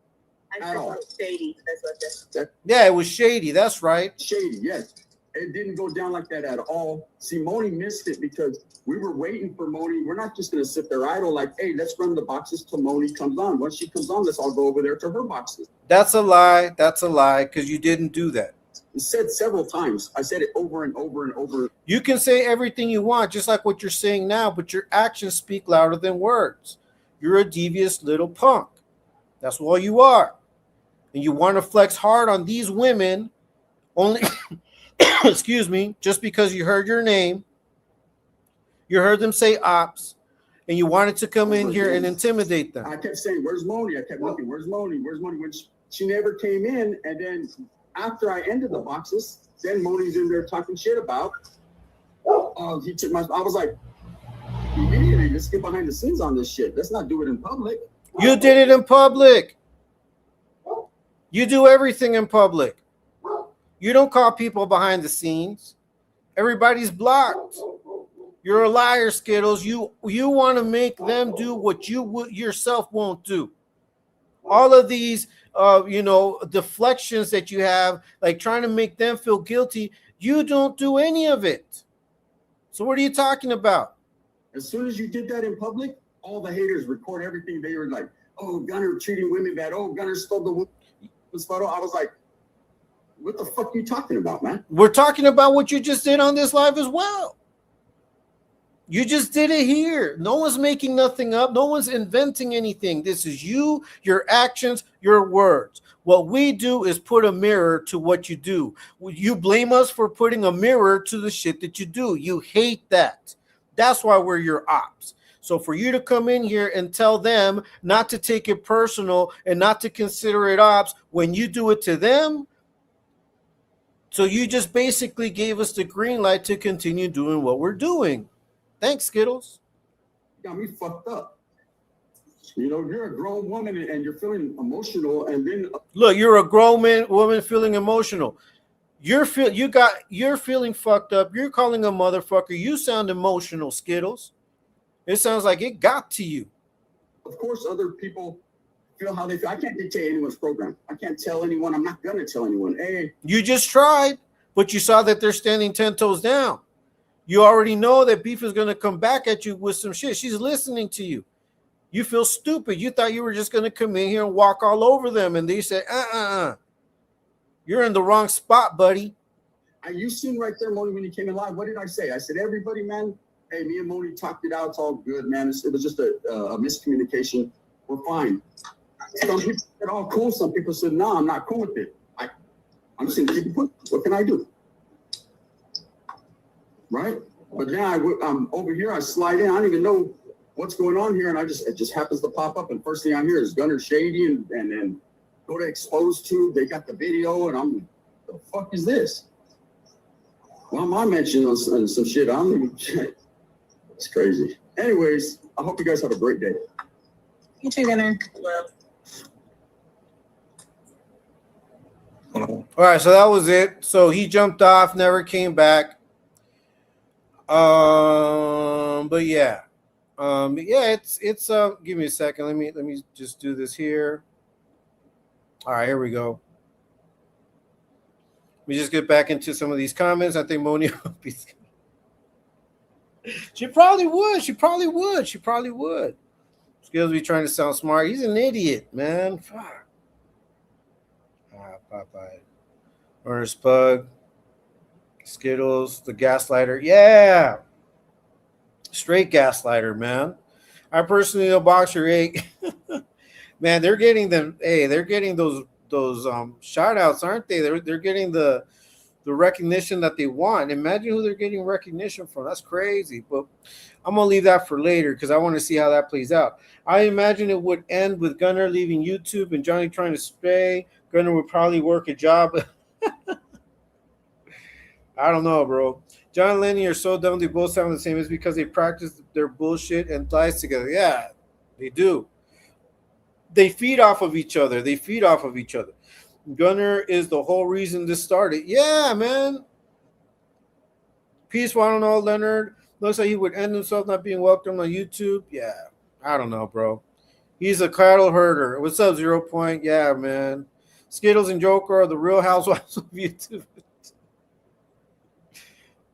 I said it was shady. That's what that. Yeah, it was shady. That's right. Shady, yes. It didn't go down like that at all. See, Moni missed it because we were waiting for Moni. We're not just going to sit there idle like, hey, let's run the boxes till Moni comes on. Once she comes on, let's all go over there to her boxes. That's a lie. That's a lie, because you didn't do that. It's said several times. I said it over and over and over. You can say everything you want, just like what you're saying now, but your actions speak louder than words. You're a devious little punk. That's all you are. And you want to flex hard on these women only... excuse me, just because you heard your name, you heard them say ops, and you wanted to come in here and intimidate them. I kept saying, where's Moni? I kept looking, where's Moni? Where's Moni? When she never came in, and then after I ended the boxes, then Moni's in there talking shit about, he took my, I was like, you idiot, let's get behind the scenes on this shit. Let's not do it in public. You did it in public. You do everything in public. You don't call people behind the scenes. Everybody's blocked. You're a liar, Skittles. You want to make them do what you yourself won't do. All of these, deflections that you have, like trying to make them feel guilty, you don't do any of it. So what are you talking about? As soon as you did that in public, all the haters record everything. They were like, oh, Gunner treating women bad. Oh, Gunner stole the woman's photo. I was like, what the fuck are you talking about, man? We're talking about what you just did on this live as well. You just did it here. No one's making nothing up. No one's inventing anything. This is you, your actions, your words. What we do is put a mirror to what you do. You blame us for putting a mirror to the shit that you do. You hate that. That's why we're your ops. So for you to come in here and tell them not to take it personal and not to consider it ops when you do it to them, so you just basically gave us the green light to continue doing what we're doing. Thanks, Skittles. You got me fucked up. You know, you're a grown woman and you're feeling emotional, and then look, you're a grown woman feeling emotional. You're feeling fucked up. You're calling a motherfucker. You sound emotional, Skittles. It sounds like it got to you. Of course, other people feel how they feel. I can't dictate anyone's program. I can't tell anyone. I'm not gonna tell anyone. Hey, you just tried, but you saw that they're standing 10 toes down. You already know that Beef is gonna come back at you with some shit. She's listening to you. You feel stupid. You thought you were just gonna come in here and walk all over them, and they said, you're in the wrong spot, buddy. You seen right there, Moni, when you came in live. What did I say? I said, everybody, man. Hey, me and Moni talked it out. It's all good, man. It was just a miscommunication. We're fine. Some people said, oh, cool. Some people said, no, I'm not cool with it. I'm just going to keep it put. What can I do? Right? But now I'm over here. I slide in. I don't even know what's going on here. And it just happens to pop up. And first thing I hear is Gunner Shady and then go to Exposed Tube. They got the video. And I'm, the fuck is this? Well, I mentioned on some shit. It's crazy. Anyways, I hope you guys have a great day. You too, Gunner. Well, All right, so that was it. So he jumped off, never came back. But yeah. It's give me a second. Let me just do this here. All right, here we go. Let me just get back into some of these comments. I think Moni would be. She probably would. She probably would. She probably would. Skittles be trying to sound smart. He's an idiot, man. Fuck. Popeye. Ernest Pug. Skittles, the gaslighter. Yeah. Straight gaslighter, man. I personally know Boxer 8. Man, they're getting them. Hey, they're getting those shout outs, aren't they? They're getting the recognition that they want. Imagine who they're getting recognition from. That's crazy. But I'm gonna leave that for later because I want to see how that plays out. I imagine it would end with Gunner leaving YouTube and Johnny trying to stay. Gunner would probably work a job. I don't know, bro. John and Lenny are so dumb. They both sound the same. It's because they practice their bullshit and lies together. Yeah, they do. They feed off of each other. Gunner is the whole reason this started. Yeah, man. Peace, I don't know, Leonard. Looks like he would end himself not being welcomed on YouTube. Yeah, I don't know, bro. He's a cattle herder. What's up, 0 Point? Yeah, man. Skittles and Joker are the real housewives of YouTube.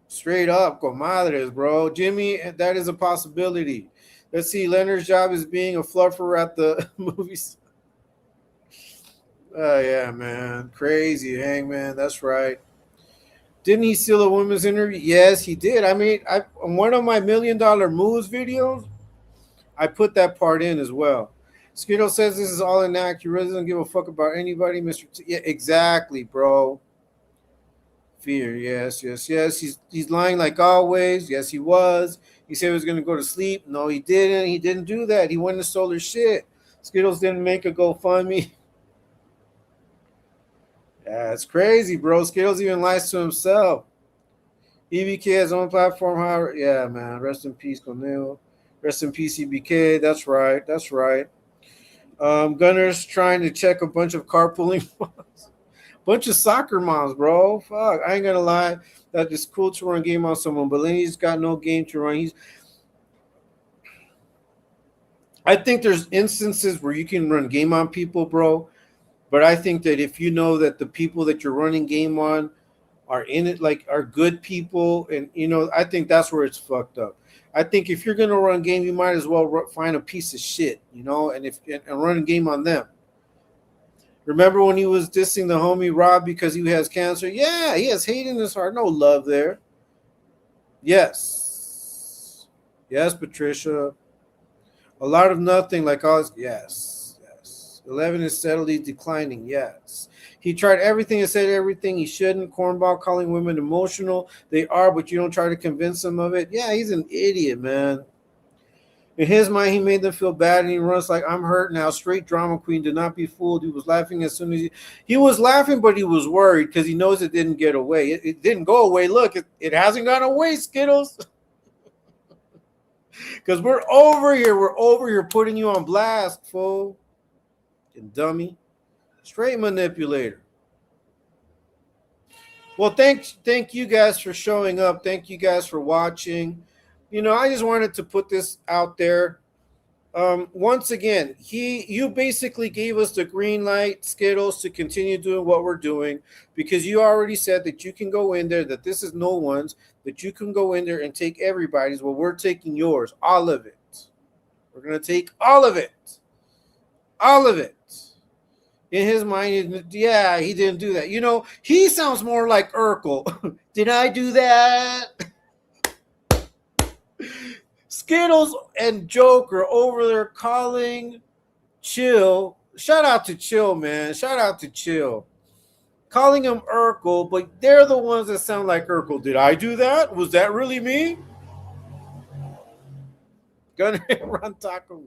Straight up, comadres, bro. Jimmy, that is a possibility. Let's see. Leonard's job is being a fluffer at the movies. Oh, yeah, man. Crazy, Hangman. That's right. Didn't he steal a woman's interview? Yes, he did. I mean, on one of my $1 Million Moves videos, I put that part in as well. Skittle says this is all an act. He really doesn't give a fuck about anybody, Mr. Yeah, exactly, bro. Fear, yes. He's lying like always. Yes, he was. He said he was going to go to sleep. No, he didn't. He didn't do that. He went and stole her shit. Skittles didn't make a GoFundMe. Yeah, it's crazy, bro. Skittles even lies to himself. EBK has his own platform. However, yeah, man. Rest in peace, Cornel. Rest in peace, EBK. That's right. Gunner's trying to check a bunch of carpooling moms. Bunch of soccer moms, bro. Fuck. I ain't gonna lie. That is cool to run game on someone, but Lenny's got no game to run. I think there's instances where you can run game on people, bro. But I think that if you know that the people that you're running game on are in it, like are good people, and I think that's where it's fucked up. I think if you're gonna run game, you might as well find a piece of shit, and run a game on them. Remember when he was dissing the homie Rob because he has cancer? Yeah, he has hate in his heart, no love there. Yes, Patricia. A lot of nothing, like all. Yes. 11 is steadily declining. Yes. He tried everything and said everything he shouldn't. Cornball calling women emotional. They are, but you don't try to convince them of it. Yeah, he's an idiot, man. In his mind, he made them feel bad, and he runs like, I'm hurt now. Straight drama queen. Did not be fooled. He was laughing as soon as he was laughing, but he was worried because he knows it didn't get away. It didn't go away. Look, it hasn't gone away, Skittles. Because we're over here. We're over here putting you on blast, fool. And dummy. Straight manipulator. Well, thank you guys for showing up. Thank you guys for watching. I just wanted to put this out there. Once again, you basically gave us the green light, Skittles, to continue doing what we're doing because you already said that you can go in there, that this is no one's, that you can go in there and take everybody's. Well, we're taking yours, all of it. We're going to take all of it. All of it. In his mind, yeah, he didn't do that. He sounds more like Urkel. Did I do that? Skittles and Joker over there calling Chill. Shout out to Chill, man. Shout out to Chill. Calling him Urkel, but they're the ones that sound like Urkel. Did I do that? Was that really me? Gonna run taco.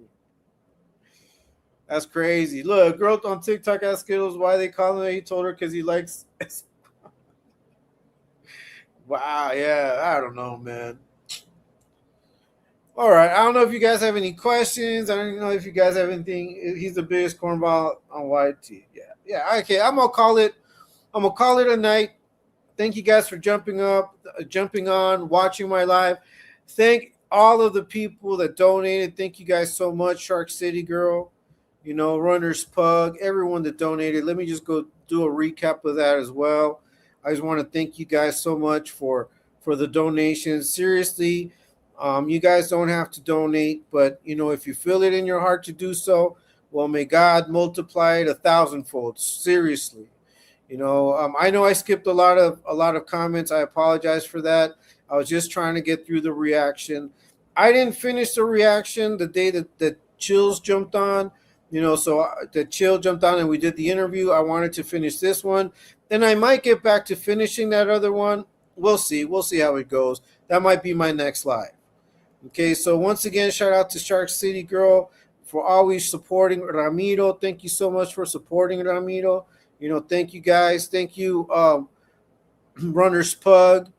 That's crazy. Look, a girl on TikTok asked Skittles why they call him. He told her because he likes. Wow, yeah, I don't know, man. All right, I don't know if you guys have any questions. I don't know if you guys have anything. He's the biggest cornball on YT. Yeah. Okay, I'm gonna call it a night. Thank you guys for jumping on, watching my live. Thank all of the people that donated. Thank you guys so much, Shark City Girl. Runners Pug, everyone that donated. Let me just go do a recap of that as well. I just want to thank you guys so much for the donations. Seriously, you guys don't have to donate, but if you feel it in your heart to do so, well, may God multiply it 1,000-fold. Seriously, I know I skipped a lot of comments. I apologize for that. I was just trying to get through the reaction. I didn't finish the reaction the day that Chills jumped on. So the Chill jumped on and we did the interview. I wanted to finish this one. Then I might get back to finishing that other one. We'll see. We'll see how it goes. That might be my next live. Okay, so once again, shout out to Shark City Girl for always supporting Ramiro. Thank you so much for supporting Ramiro. Thank you guys. Thank you, Runner's Pug.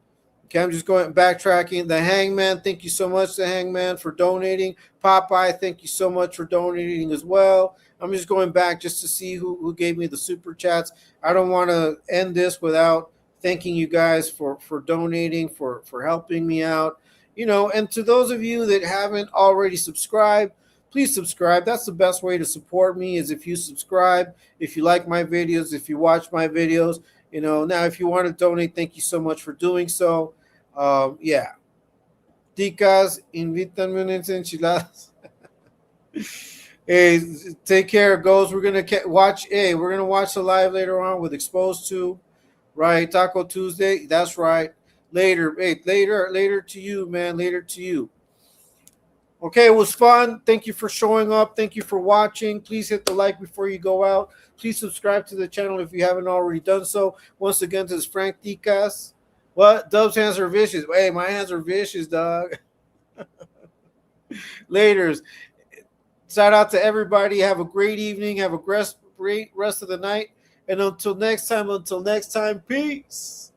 Okay, I'm just backtracking. The Hangman, thank you so much, the Hangman, for donating. Popeye, thank you so much for donating as well. I'm just going back just to see who gave me the super chats. I don't want to end this without thanking you guys for donating, for helping me out. And to those of you that haven't already subscribed, please subscribe. That's the best way to support me, is if you subscribe, if you like my videos, if you watch my videos. Now if you want to donate, thank you so much for doing so. Yeah. Ticas, invítame unas enchiladas. Hey, take care, goes. We're gonna watch the live later on with Exposed to, right? Taco Tuesday. That's right. Later to you, man. Later to you. Okay, it was fun. Thank you for showing up. Thank you for watching. Please hit the like before you go out. Please subscribe to the channel if you haven't already done so. Once again, this is Frank Ticas. What? Dub's hands are vicious. Hey, my hands are vicious, dog. Laters. Shout out to everybody. Have a great evening. Have a great rest of the night. And until next time, peace.